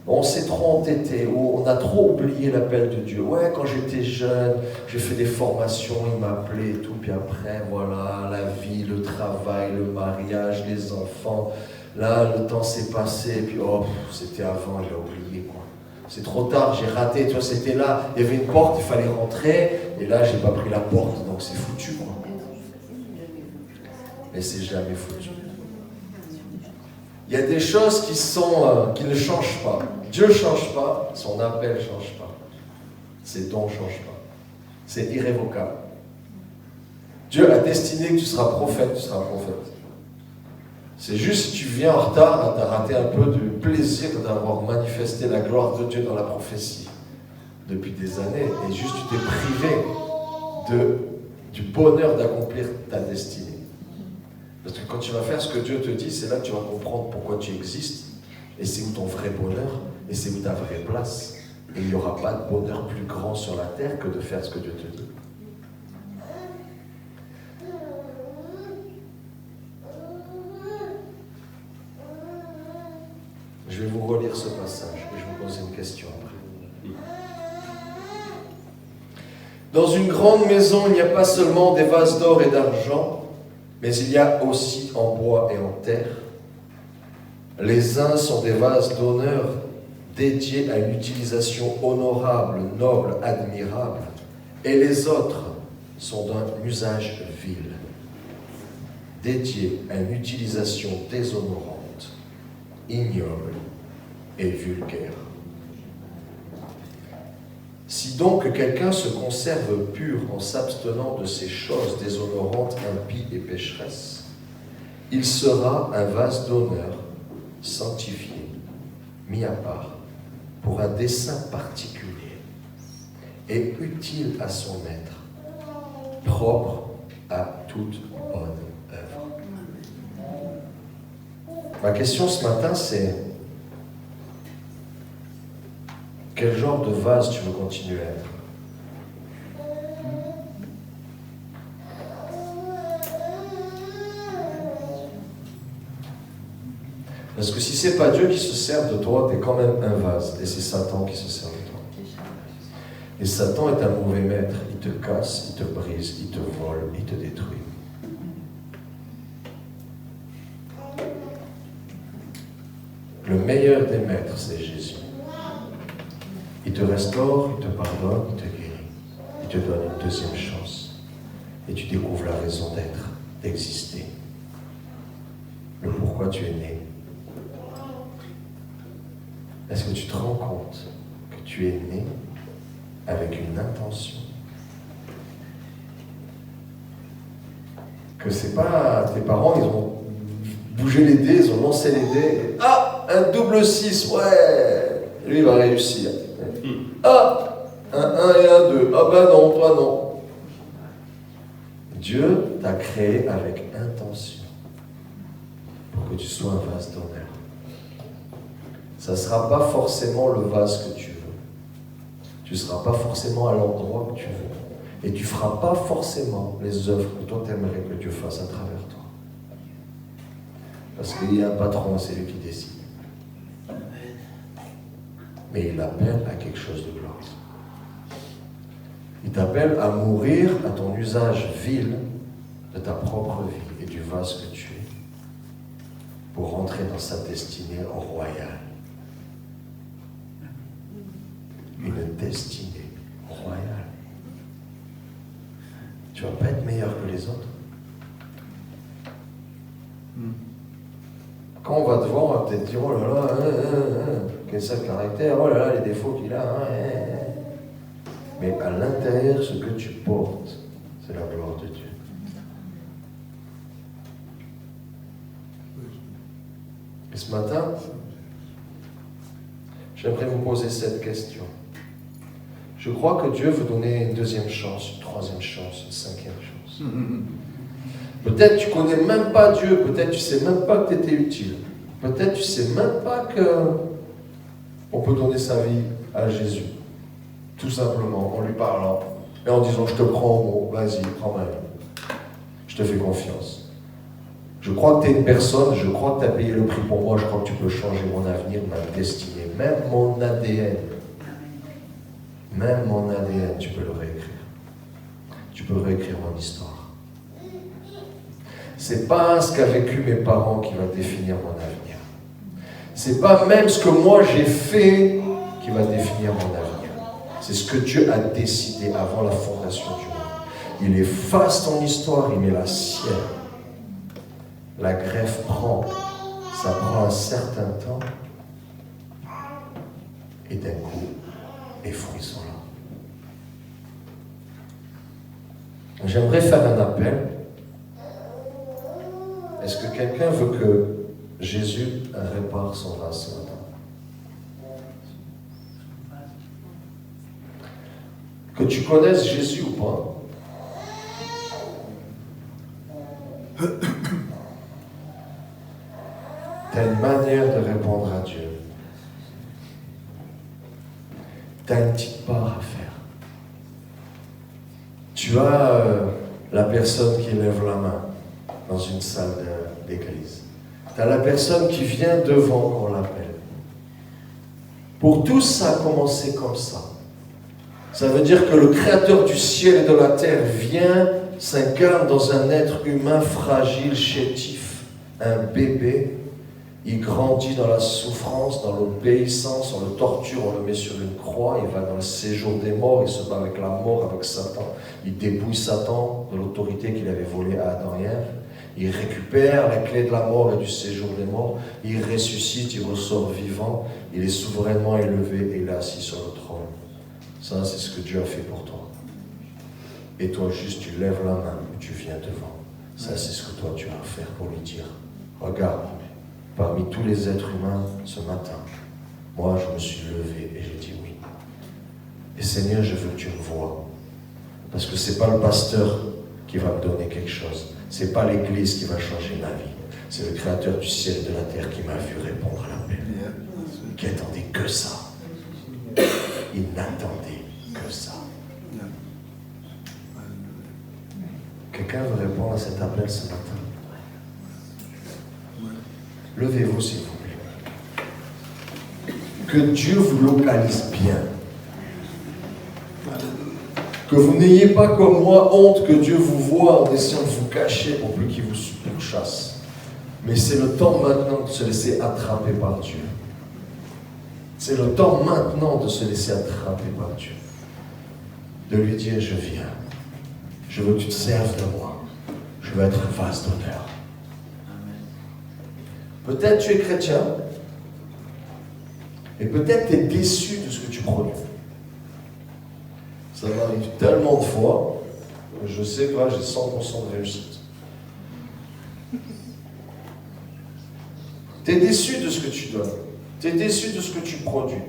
On s'est trop entêté, ou on a trop oublié l'appel de Dieu. Ouais, quand j'étais jeune, j'ai fait des formations, il m'appelait et tout. Puis après, voilà, la vie, le travail, le mariage, les enfants. Là, le temps s'est passé, et puis c'était avant, il a oublié, quoi. C'est trop tard, j'ai raté, tu vois, c'était là, il y avait une porte, il fallait rentrer, et là, j'ai pas pris la porte, donc c'est foutu, quoi. Mais c'est jamais foutu. Il y a des choses qui ne changent pas. Dieu ne change pas, son appel ne change pas. Ses dons ne changent pas. C'est irrévocable. Dieu a destiné que tu seras prophète, tu seras prophète. C'est juste si tu viens en retard, tu as raté un peu du plaisir d'avoir manifesté la gloire de Dieu dans la prophétie depuis des années. Et juste tu t'es privé du bonheur d'accomplir ta destinée. Parce que quand tu vas faire ce que Dieu te dit, c'est là que tu vas comprendre pourquoi tu existes. Et c'est où ton vrai bonheur, et c'est où ta vraie place. Et il n'y aura pas de bonheur plus grand sur la terre que de faire ce que Dieu te dit. Je vais vous relire ce passage et je vous pose une question après. Dans une grande maison, il n'y a pas seulement des vases d'or et d'argent, mais il y a aussi en bois et en terre. Les uns sont des vases d'honneur dédiés à une utilisation honorable, noble, admirable, et les autres sont d'un usage vil, dédiés à une utilisation déshonorante, ignoble et vulgaire. Si donc quelqu'un se conserve pur en s'abstenant de ces choses déshonorantes, impies et pécheresses, il sera un vase d'honneur, sanctifié, mis à part, pour un dessein particulier et utile à son maître, propre à toute bonne œuvre. Ma question ce matin, c'est quel genre de vase tu veux continuer à être? Parce que si c'est pas Dieu qui se sert de toi, tu es quand même un vase, et c'est Satan qui se sert de toi. Et Satan est un mauvais maître, il te casse, il te brise, il te vole, il te détruit. Le meilleur des maîtres, c'est Jésus. Il te restaure, il te pardonne, il te guérit. Il te donne une deuxième chance. Et tu découvres la raison d'être, d'exister. Le pourquoi tu es né. Est-ce que tu te rends compte que tu es né avec une intention? que c'est pas tes parents, ils ont bougé les dés, ils ont lancé les dés. Et, ah, un double 6, ouais, lui il va réussir. Ah, un 1 et un 2, ah ben non, toi non. Dieu t'a créé avec intention pour que tu sois un vase d'honneur. Ça ne sera pas forcément le vase que tu veux. Tu ne seras pas forcément à l'endroit que tu veux. Et tu ne feras pas forcément les œuvres que toi t'aimerais que Dieu fasse à travers toi. Parce qu'il y a un patron, c'est lui qui décide. Mais il appelle à quelque chose de glorieux. Il t'appelle à mourir à ton usage vil de ta propre vie et du vase que tu es pour rentrer dans sa destinée royale. Une destinée royale. Tu ne vas pas être meilleur que les autres. Quand on va te voir, on va peut-être dire, oh là là, quel sale caractère, oh là là, les défauts qu'il a. Mais à l'intérieur, ce que tu portes, c'est la gloire de Dieu. Et ce matin, j'aimerais vous poser cette question. Je crois que Dieu veut donner une deuxième chance, une troisième chance, une cinquième chance. Peut-être tu ne connais même pas Dieu, peut-être tu ne sais même pas que tu étais utile. Peut-être tu ne sais même pas qu'on peut donner sa vie à Jésus. Tout simplement, en lui parlant et en disant, je te prends au mot, vas-y, prends ma vie. Je te fais confiance. Je crois que tu es une personne, je crois que tu as payé le prix pour moi, je crois que tu peux changer mon avenir, ma destinée, même mon ADN. Même mon ADN, tu peux le réécrire. Tu peux réécrire mon histoire. C'est pas ce qu'a vécu mes parents qui va définir mon avenir. C'est pas même ce que moi j'ai fait qui va définir mon avenir. C'est ce que Dieu a décidé avant la fondation du monde. Il efface ton histoire, il met la sienne. La greffe prend. Ça prend un certain temps. Et d'un coup, les fruits sont là. J'aimerais faire un appel. Est-ce que quelqu'un veut que Jésus répare son vase ce matin? Que tu connaisses Jésus ou pas, tu as une manière de répondre à Dieu. Tu as une petite part à faire. Tu as la personne qui lève la main dans une salle d'église. Tu as la personne qui vient devant quand on l'appelle. Pour tous, ça a commencé comme ça. Ça veut dire que le Créateur du ciel et de la terre vient, s'incarne dans un être humain fragile, chétif, un bébé. Il grandit dans la souffrance, dans l'obéissance, on le torture, on le met sur une croix, il va dans le séjour des morts, il se bat avec la mort, avec Satan. Il dépouille Satan de l'autorité qu'il avait volée à Adam et Ève. Il récupère la clé de la mort et du séjour des morts. Il ressuscite, il ressort vivant. Il est souverainement élevé et il est assis sur le trône. Ça, c'est ce que Dieu a fait pour toi. Et toi, juste, tu lèves la main et tu viens devant. Ça, c'est ce que toi, tu as à faire pour lui dire. Regarde, parmi tous les êtres humains, ce matin, moi, je me suis levé et j'ai dit oui. Et Seigneur, je veux que tu me vois. Parce que ce n'est pas le pasteur qui va me donner quelque chose. Ce n'est pas l'église qui va changer ma vie. C'est le Créateur du ciel et de la terre qui m'a vu répondre à l'appel. Qui attendait que ça. Il n'attendait que ça. Quelqu'un veut répondre à cet appel ce matin? Levez-vous s'il vous plaît. Que Dieu vous localise bien. Que vous n'ayez pas comme moi honte que Dieu vous voit en essayant de vous cacher pour plus qu'il vous pourchasse. Mais c'est le temps maintenant de se laisser attraper par Dieu. C'est le temps maintenant de se laisser attraper par Dieu. De lui dire, je viens. Je veux que tu te serves de moi. Je veux être un vase d'honneur. Peut-être tu es chrétien. Et peut-être tu es déçu de ce que tu produis. Ça m'arrive tellement de fois que je sais que là j'ai 100% de réussite. Tu es déçu de ce que tu donnes. Tu es déçu de ce que tu produis.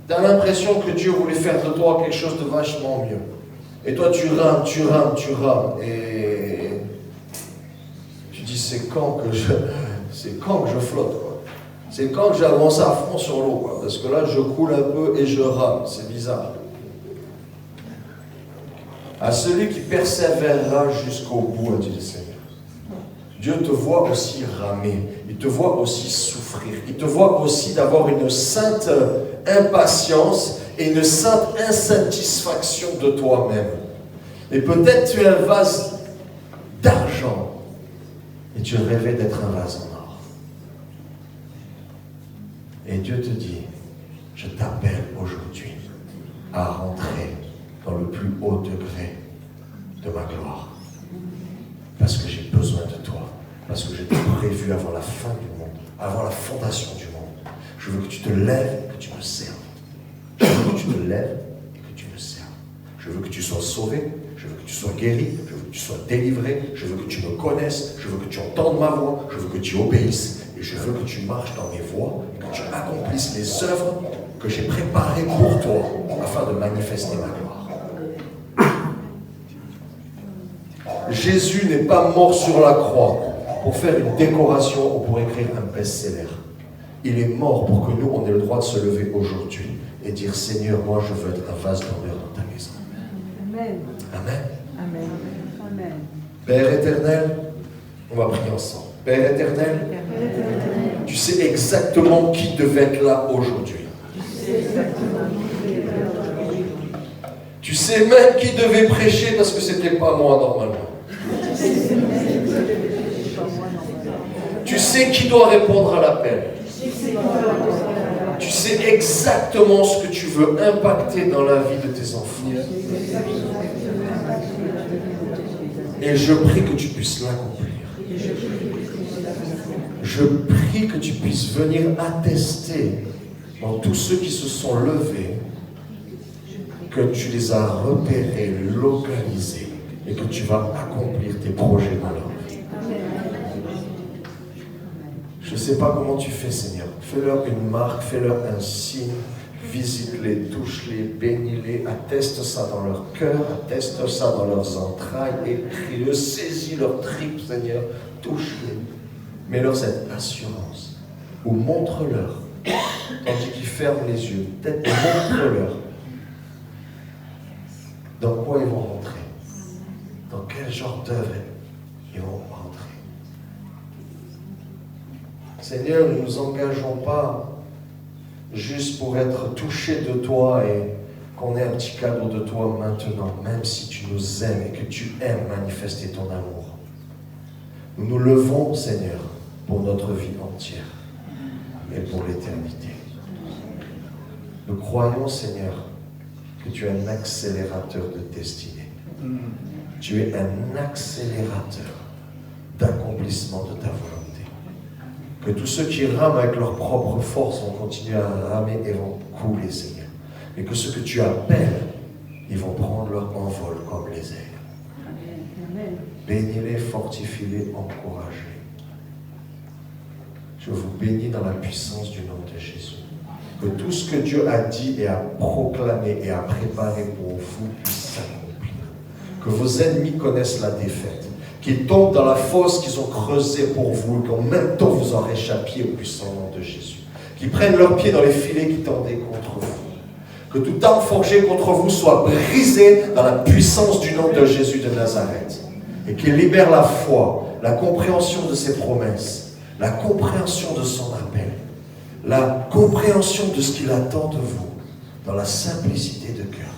Tu as l'impression que Dieu voulait faire de toi quelque chose de vachement mieux. Et toi, tu rames. Et tu dis, c'est quand que je flotte, quoi. C'est quand que j'avance à fond sur l'eau, quoi. Parce que là, je coule un peu et je rame. C'est bizarre. À celui qui persévérera jusqu'au bout, a dit le Seigneur. Dieu te voit aussi ramer, il te voit aussi souffrir, il te voit aussi d'avoir une sainte impatience et une sainte insatisfaction de toi-même. Et peut-être tu es un vase d'argent et tu rêvais d'être un vase en or. Et Dieu te dit, je t'appelle aujourd'hui à rentrer dans le plus haut degré de ma gloire. Parce que j'ai besoin de toi. Parce que je t'ai prévu avant la fin du monde, avant la fondation du monde. Je veux que tu te lèves et que tu me serves. Je veux que tu te lèves et que tu me serves. Je veux que tu sois sauvé. Je veux que tu sois guéri. Je veux que tu sois délivré. Je veux que tu me connaisses. Je veux que tu entendes ma voix. Je veux que tu obéisses. Et je veux que tu marches dans mes voies et que tu accomplisses les œuvres que j'ai préparées pour toi afin de manifester ma gloire. Jésus n'est pas mort sur la croix pour faire une décoration ou pour écrire un best-seller. Il est mort pour que nous, on ait le droit de se lever aujourd'hui et dire, Seigneur, moi je veux être un vase d'honneur dans ta maison.
Amen.
Amen.
Amen. Amen.
Père éternel, on va prier ensemble. Père éternel, tu sais exactement qui devait être là aujourd'hui. Tu sais même qui devait prêcher parce que c'était pas moi normalement. Tu sais qui doit répondre à l'appel. Tu sais exactement ce que tu veux impacter dans la vie de tes enfants. Et je prie que tu puisses l'accomplir. Je prie que tu puisses venir attester dans tous ceux qui se sont levés que tu les as repérés, localisés et que tu vas accomplir tes projets dans leur vie. Je ne sais pas comment tu fais, Seigneur. Fais-leur une marque, fais-leur un signe, visite-les, touche-les, bénis-les, atteste ça dans leur cœur, atteste ça dans leurs entrailles, écris-le, saisis leurs tripes, Seigneur, touche-les. Mets-leur cette assurance, ou montre-leur, tandis qu'ils ferment les yeux, peut-être montre-leur dans quoi ils vont rentrer, dans quel genre d'œuvre ils vont rentrer. Seigneur, nous ne nous engageons pas juste pour être touchés de toi et qu'on ait un petit cadeau de toi maintenant, même si tu nous aimes et que tu aimes manifester ton amour. Nous nous levons, Seigneur, pour notre vie entière et pour l'éternité. Nous croyons, Seigneur, que tu es un accélérateur de destinée. Tu es un accélérateur d'accomplissement de ta volonté. Que tous ceux qui rament avec leur propre force vont continuer à ramer et vont couler, Seigneur. Et que ceux que tu appelles, ils vont prendre leur envol comme les aigles. Bénis-les, fortifie-les, encourage-les. Je vous bénis dans la puissance du nom de Jésus. Que tout ce que Dieu a dit et a proclamé et a préparé pour vous puisse s'accomplir. Que vos ennemis connaissent la défaite. Qu'ils tombent dans la fosse qu'ils ont creusée pour vous, qu'en même temps vous en réchappiez au puissant nom de Jésus. Qu'ils prennent leurs pieds dans les filets qui tendaient contre vous. Que toute arme forgée contre vous soit brisée dans la puissance du nom de Jésus de Nazareth. Et qu'il libère la foi, la compréhension de ses promesses, la compréhension de son appel, la compréhension de ce qu'il attend de vous, dans la simplicité de cœur.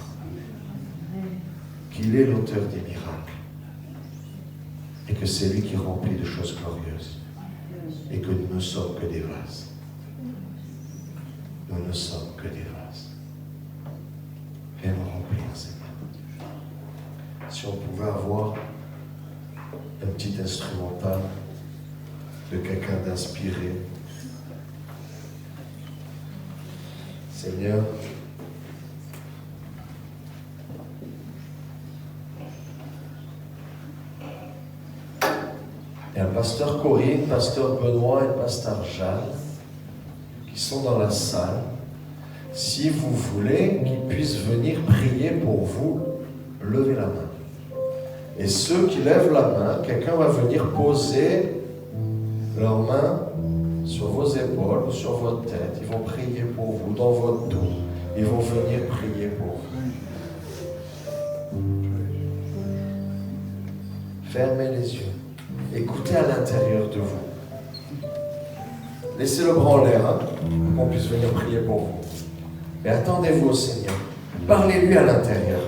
Qu'il est l'auteur des miracles. Et que c'est lui qui remplit de choses glorieuses. Et que nous ne sommes que des vases. Nous ne sommes que des vases. Viens nous remplir, Seigneur. Si on pouvait avoir un petit instrumental de quelqu'un d'inspiré. Seigneur, y a le pasteur Corinne, pasteur Benoît et pasteur Jeanne qui sont dans la salle. Si vous voulez qu'ils puissent venir prier pour vous, levez la main. Et ceux qui lèvent la main, quelqu'un va venir poser leurs mains sur vos épaules ou sur votre tête. Ils vont prier pour vous, dans votre dos. Ils vont venir prier pour vous. Fermez les yeux. Écoutez à l'intérieur de vous. Laissez le bras en l'air, hein, pour qu'on puisse venir prier pour vous. Et attendez-vous au Seigneur. Parlez-lui à l'intérieur.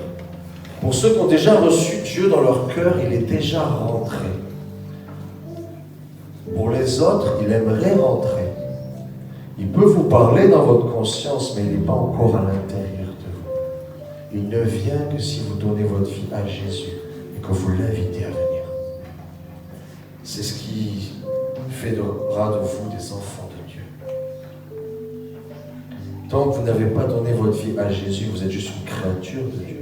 Pour ceux qui ont déjà reçu Dieu dans leur cœur, il est déjà rentré. Pour les autres, il aimerait rentrer. Il peut vous parler dans votre conscience, mais il n'est pas encore à l'intérieur de vous. Il ne vient que si vous donnez votre vie à Jésus et que vous l'invitez à venir. C'est ce qui fera de vous des enfants de Dieu. Tant que vous n'avez pas donné votre vie à Jésus, vous êtes juste une créature de Dieu.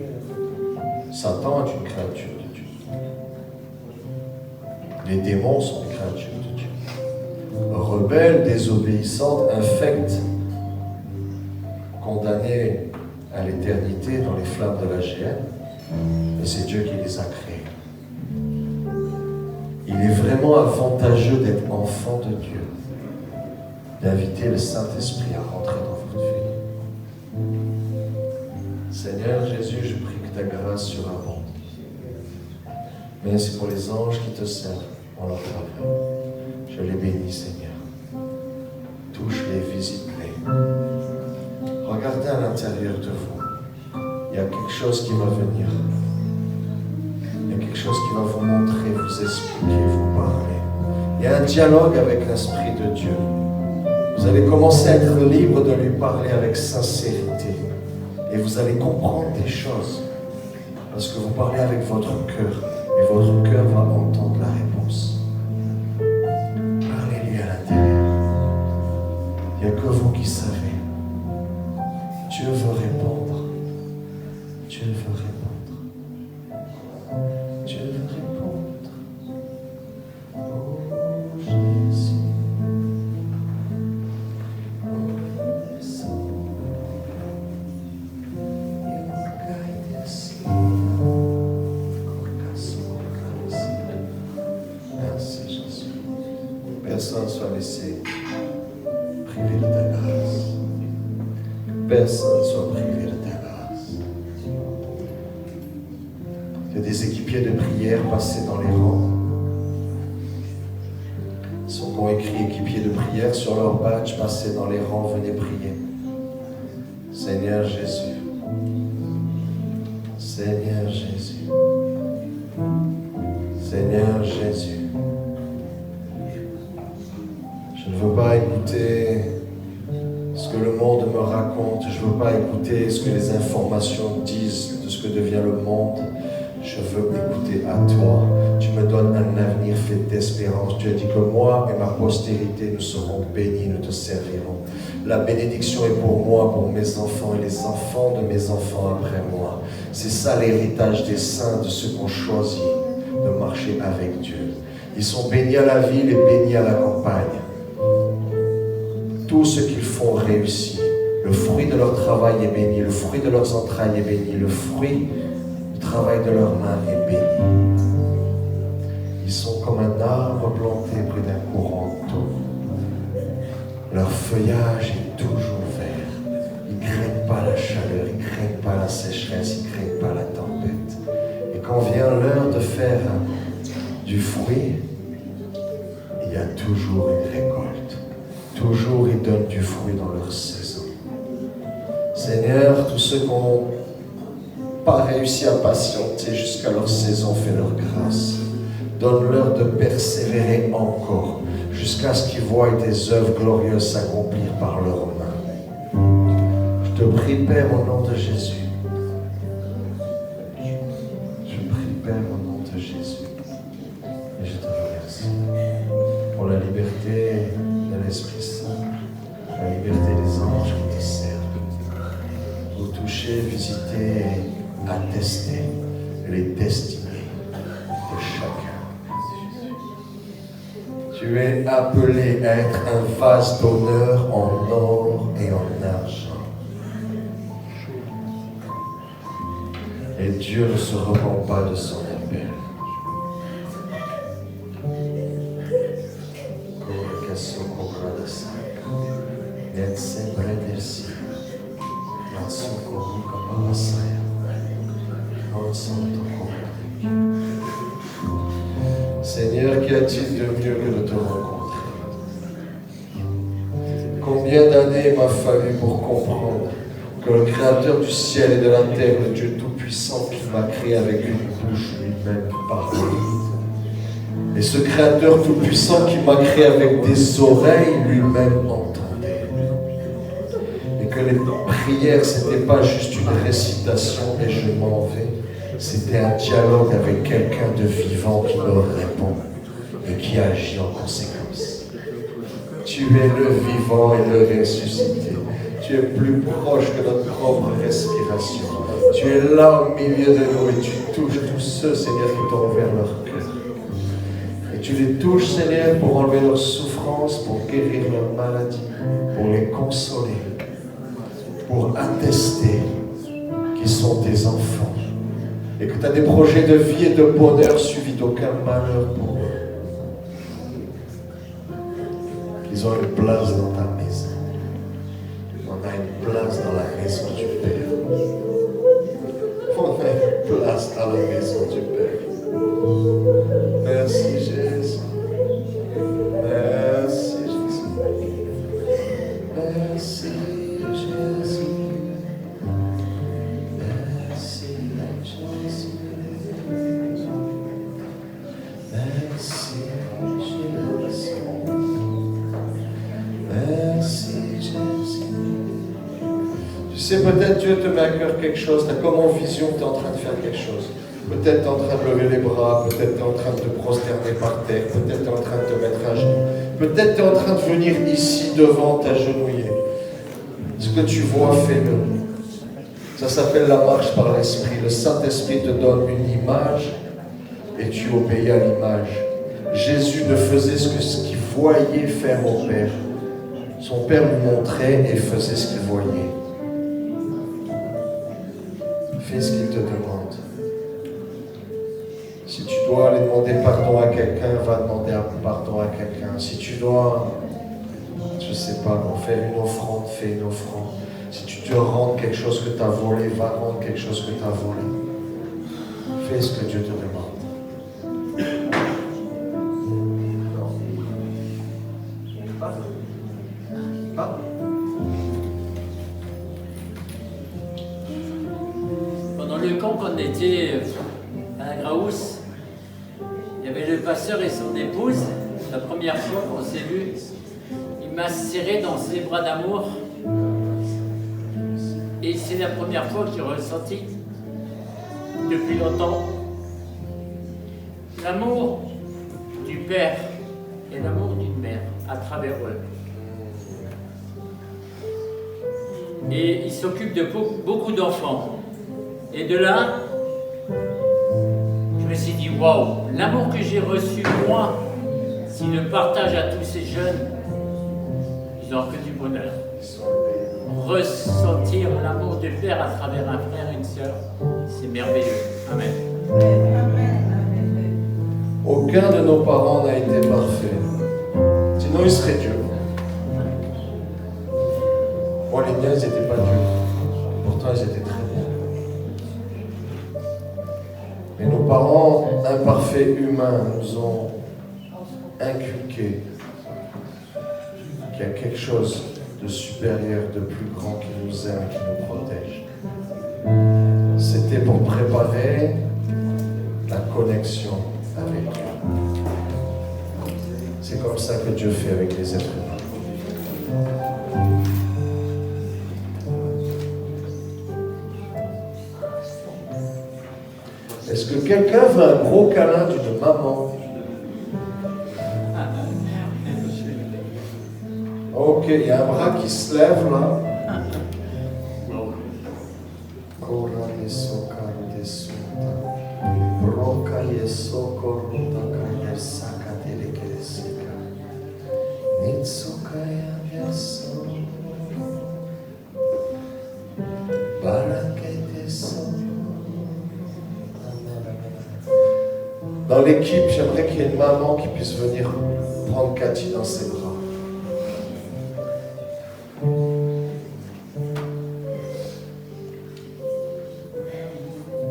Satan est une créature de Dieu. Les démons sont des créatures de Dieu. Rebelles, désobéissantes, infectes, condamnés à l'éternité dans les flammes de la géhenne. Et c'est Dieu qui les a créés. Il est vraiment avantageux d'être enfant de Dieu, d'inviter le Saint-Esprit à rentrer dans votre vie. Seigneur Jésus, je prie que ta grâce surabonde. Merci pour les anges qui te servent en leur travail. Je les bénis, Seigneur. Touche-les, visite-les. Regardez à l'intérieur de vous. Il y a quelque chose qui va venir. Il y a quelque chose qui va vous montrer, vous expliquer, vous parler. Il y a un dialogue avec l'Esprit de Dieu. Vous allez commencer à être libre de lui parler avec sincérité. Et vous allez comprendre des choses. Parce que vous parlez avec votre cœur. Et votre cœur va entendre la réponse. Parlez-lui à l'intérieur. Il n'y a que vous qui savez. Dieu veut répondre. Dieu veut répondre. Dieu veut répondre. Oh Jésus. Merci Jésus. Personne ne soit laissé privé de ta grâce. Personne ne soit privé de ta grâce. Il y a des équipiers de prière passés dans les rangs. Ceux qui ont écrit équipiers de prière sur leur badge, passés dans les rangs, venez prier. Seigneur Jésus. Seigneur Jésus. Seigneur Jésus. Je ne veux pas écouter ce que le monde me raconte. Je ne veux pas écouter ce que les informations disent de ce que devient le monde. Je veux écouter à toi. Tu me donnes un avenir fait d'espérance. Tu as dit que moi et ma postérité, nous serons bénis, nous te servirons. La bénédiction est pour moi, pour mes enfants et les enfants de mes enfants après moi. C'est ça l'héritage des saints, de ceux qui ont choisi de marcher avec Dieu. Ils sont bénis à la ville et bénis à la campagne. Tout ce qu'ils font réussit. Le fruit de leur travail est béni. Le fruit de leurs entrailles est béni. Le fruit du travail de leurs mains est béni. Ils sont comme un arbre planté près d'un courant d'eau. Leur feuillage est toujours vert. Ils ne craignent pas la chaleur, ils ne craignent pas la sécheresse, ils ne craignent pas la tempête. Et quand vient l'heure de faire du fruit, il y a toujours une récolte. Toujours ils donnent du fruit dans leur saison. Seigneur, tous ceux qui n'ont pas réussi à patienter jusqu'à leur saison, fais leur grâce. Donne-leur de persévérer encore jusqu'à ce qu'ils voient des œuvres glorieuses s'accomplir par leurs mains. Je te prie, Père, au nom de Jésus. Je prie, Père, au nom de Jésus. Et je te remercie pour la liberté de l'Esprit Saint, la liberté des anges qui te servent. Pour toucher, visiter, attester les destinées de chacun. Tu es appelé à être un vase d'honneur en or et en argent. Et Dieu ne se repent pas de son appel. Seigneur, qu'y a-t-il de mieux que de te rencontrer? Combien d'années m'a fallu pour comprendre que le Créateur du ciel et de la terre, le Dieu Tout-Puissant qui m'a créé avec une bouche lui-même parlait. Et ce Créateur Tout-Puissant qui m'a créé avec des oreilles lui-même entendait. Et que les prières, ce n'était pas juste une récitation et je m'en vais. C'était un dialogue avec quelqu'un de vivant qui leur répond et qui agit en conséquence. Tu es le vivant et le ressuscité. Tu es plus proche que notre propre respiration. Tu es là au milieu de nous et tu touches tous ceux, Seigneur, qui t'ont ouvert leur cœur. Et tu les touches, Seigneur, pour enlever leurs souffrances, pour guérir leurs maladies, pour les consoler, pour attester qu'ils sont tes enfants. Et que tu as des projets de vie et de bonheur suivis d'aucun malheur pour eux. Ils ont une place dans ta maison. On a une place dans la maison du Père. On a une place dans la maison du Père. Merci Jésus. Merci Jésus. Merci Jésus. Peut-être Dieu te met à cœur quelque chose, tu as comme en vision que tu es en train de faire quelque chose. Peut-être tu es en train de lever les bras, peut-être tu es en train de te prosterner par terre, peut-être tu es en train de te mettre à genoux, peut-être tu es en train de venir ici devant t'agenouiller. Ce que tu vois, fais-le. Ça s'appelle la marche par l'Esprit. Le Saint-Esprit te donne une image et tu obéis à l'image. Jésus ne faisait ce qu'il voyait faire au Père. Son Père lui montrait et faisait ce qu'il voyait. Fais ce qu'il te demande. Si tu dois aller demander pardon à quelqu'un, va demander pardon à quelqu'un. Si tu dois, je ne sais pas, faire une offrande, fais une offrande. Si tu dois rendre quelque chose que tu as volé, va rendre quelque chose que tu as volé. Fais ce que Dieu te demande. Non. Pas.
Le camp qu'on était à la Graousse, il y avait le pasteur et son épouse. La première fois qu'on s'est vu, il m'a serré dans ses bras d'amour. Et c'est la première fois que j'ai ressenti, depuis longtemps, l'amour du père et l'amour d'une mère à travers eux. Et il s'occupe de beaucoup d'enfants. Et de là, je me suis dit, waouh, l'amour que j'ai reçu, moi, s'il le partage à tous ces jeunes, ils n'ont que du bonheur. Ressentir l'amour du Père à travers un frère et une sœur, c'est merveilleux. Amen.
Aucun de nos parents n'a été parfait. Sinon, il serait Dieu. Moi, les miens, ils n'étaient pas Dieu. Pourtant, ils étaient très bons. Mais nos parents imparfaits humains nous ont inculqué qu'il y a quelque chose de supérieur, de plus grand qui nous aime, qui nous protège. C'était pour préparer la connexion avec Dieu. C'est comme ça que Dieu fait avec les êtres humains. Est-ce que quelqu'un veut un gros câlin d'une maman? Ok, il y a un bras qui se lève là. Dans l'équipe, j'aimerais qu'il y ait une maman qui puisse venir prendre Cathy dans ses bras.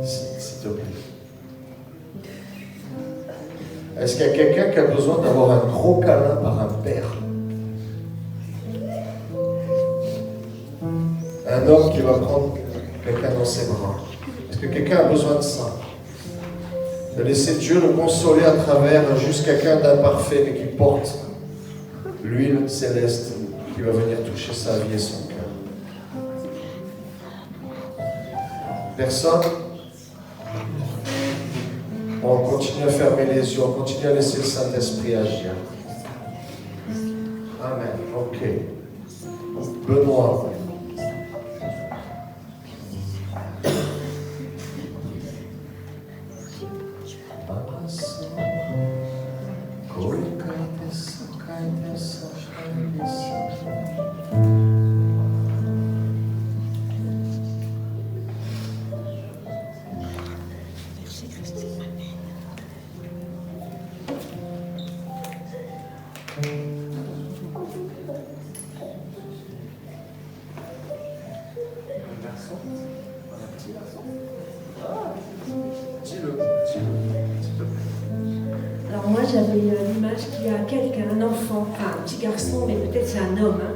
S'il te plaît. Est-ce qu'il y a quelqu'un qui a besoin d'avoir un gros câlin par un père? Un homme qui va prendre quelqu'un dans ses bras. Est-ce que quelqu'un a besoin de ça? De laisser Dieu le consoler à travers juste quelqu'un d'imparfait, mais qui porte l'huile céleste qui va venir toucher sa vie et son cœur. Personne? On continue à fermer les yeux, on continue à laisser le Saint-Esprit agir. Amen. Ok. Benoît.
Alors moi j'avais l'image qu'il y a quelqu'un, un enfant, enfin un petit garçon, mais peut-être c'est un homme, hein,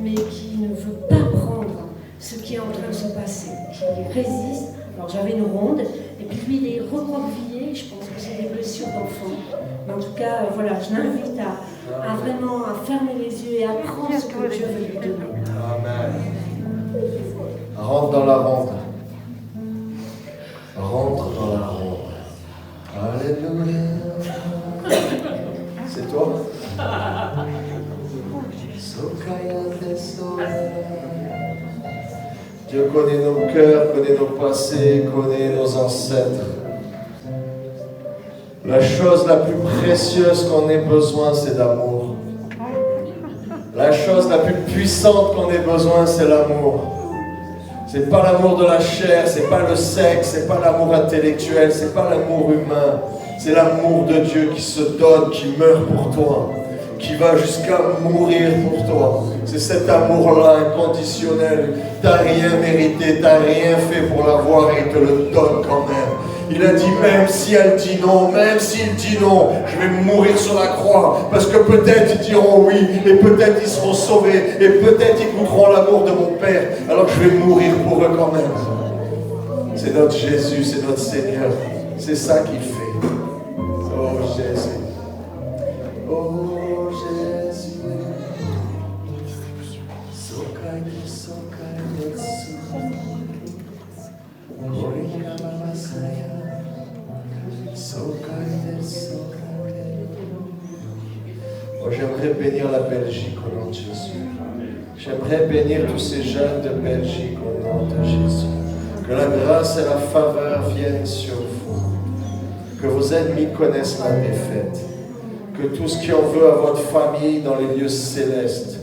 mais qui ne veut pas prendre ce qui est en train de se passer, qui résiste. Alors j'avais une ronde, et puis lui il est recroquevillé, je pense que c'est des blessures d'enfant. Mais en tout cas, voilà, je l'invite à vraiment à fermer les yeux et à prendre ce que Dieu veut lui donner.
Amen. Rentre dans la ronde. Rentre dans la ronde. Alléluia. C'est toi? Dieu connaît nos cœurs, connaît nos passés, connaît nos ancêtres. La chose la plus précieuse qu'on ait besoin, c'est d'amour. La chose la plus puissante qu'on ait besoin, c'est l'amour. C'est pas l'amour de la chair, c'est pas le sexe, c'est pas l'amour intellectuel, c'est pas l'amour humain. C'est l'amour de Dieu qui se donne, qui meurt pour toi, qui va jusqu'à mourir pour toi. C'est cet amour-là inconditionnel. T'as rien mérité, t'as rien fait pour l'avoir et il te le donne quand même. Il a dit, même si elle dit non, même s'il dit non, je vais mourir sur la croix. Parce que peut-être ils diront oui, et peut-être ils seront sauvés, et peut-être ils goûteront l'amour de mon Père. Alors je vais mourir pour eux quand même. C'est notre Jésus, c'est notre Seigneur. C'est ça qu'il fait. Oh Jésus. Oh Jésus. Oh, j'aimerais bénir la Belgique au nom de Jésus. J'aimerais bénir tous ces jeunes de Belgique au nom de Jésus. Que la grâce et la faveur viennent sur vous. Que vos ennemis connaissent la défaite. Que tout ce qui en veut à votre famille dans les lieux célestes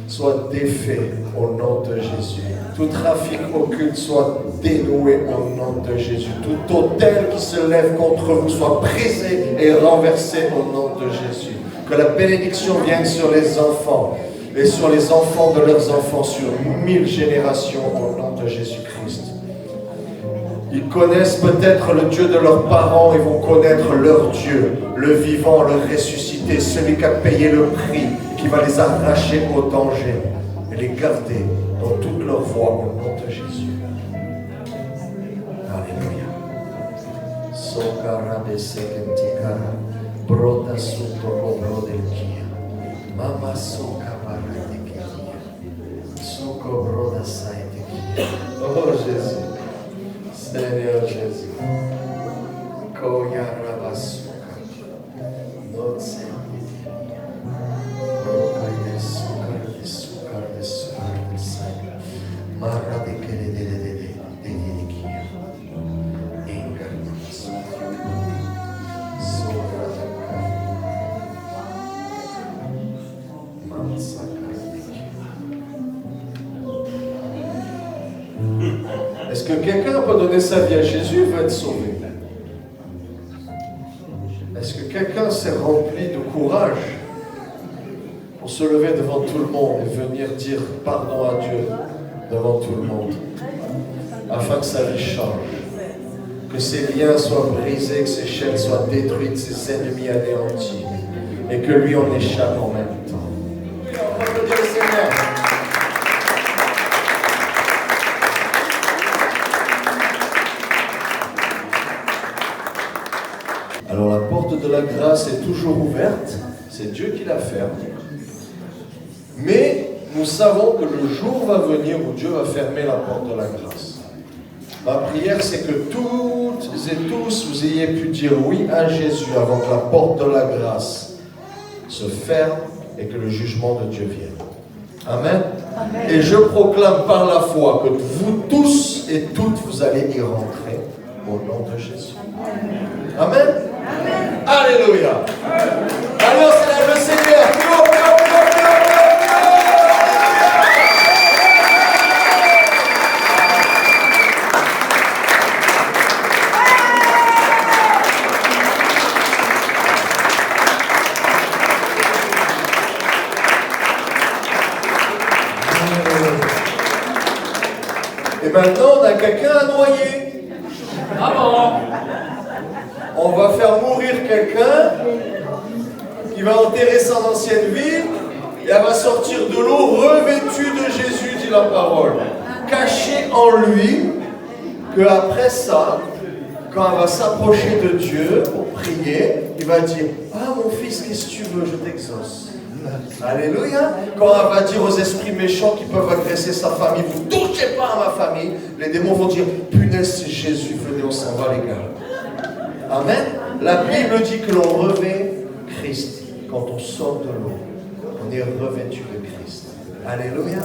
soit défait au nom de Jésus. Tout trafic occulte soit dénoué au nom de Jésus. Tout autel qui se lève contre vous soit brisé et renversé au nom de Jésus. Que la bénédiction vienne sur les enfants et sur les enfants de leurs enfants, sur 1000 générations au nom de Jésus-Christ. Ils connaissent peut-être le Dieu de leurs parents et vont connaître leur Dieu, le vivant, le ressuscité, celui qui a payé le prix, qui va les arracher au danger et les garder dans toute leur voie au nom de Jésus. Alléluia. Sokara de sekentikara, brota sotto cobro del kia, mama soka paratekia, soko broda saitekia. Oh Jésus. Seigneur Jésus, Koya Rabasuka, notre Seigneur, Rokai de Sukar, de Sukar, de Sukar, de Seigneur, Mara de Kere de Dirikia, Ingar Rabasuka, Sora de Kara, Mansaka de Kira. Est-ce que quelqu'un peut donner sa vie à Jésus et va être sauvé? se lever devant tout le monde et venir dire pardon à Dieu devant tout le monde, afin que sa vie change, que ses liens soient brisés, que ses chaînes soient détruites, ses ennemis anéantis, et que lui en échappe en même temps. On va applaudir le Seigneur. Alors la porte de la grâce est toujours ouverte, c'est Dieu qui la ferme. Mais nous savons que le jour va venir où Dieu va fermer la porte de la grâce. Ma prière, c'est que toutes et tous vous ayez pu dire oui à Jésus avant que la porte de la grâce se ferme et que le jugement de Dieu vienne. Amen. Amen. Et je proclame par la foi que vous tous et toutes, vous allez y rentrer au nom de Jésus. Amen. Amen. Amen. Alléluia. Allez, on célèbre le Seigneur. Et maintenant, on a quelqu'un à noyer.
Ah bon?
On va faire mourir quelqu'un qui va enterrer son ancienne vie et elle va sortir de l'eau revêtue de Jésus, dit la parole. Cachée en lui, qu'après ça, quand elle va s'approcher de Dieu pour prier, il va dire « Ah mon fils, qu'est-ce que tu veux? Je t'exauce. » Alléluia. Quand elle va dire aux esprits méchants qui peuvent agresser sa famille, vous ne touchez pas à ma famille, les démons vont dire, punaise, c'est Jésus, venez, on s'en va les gars. Amen. La Bible dit que l'on revêt Christ. Quand on sort de l'eau, on est revêtu de Christ. Alléluia.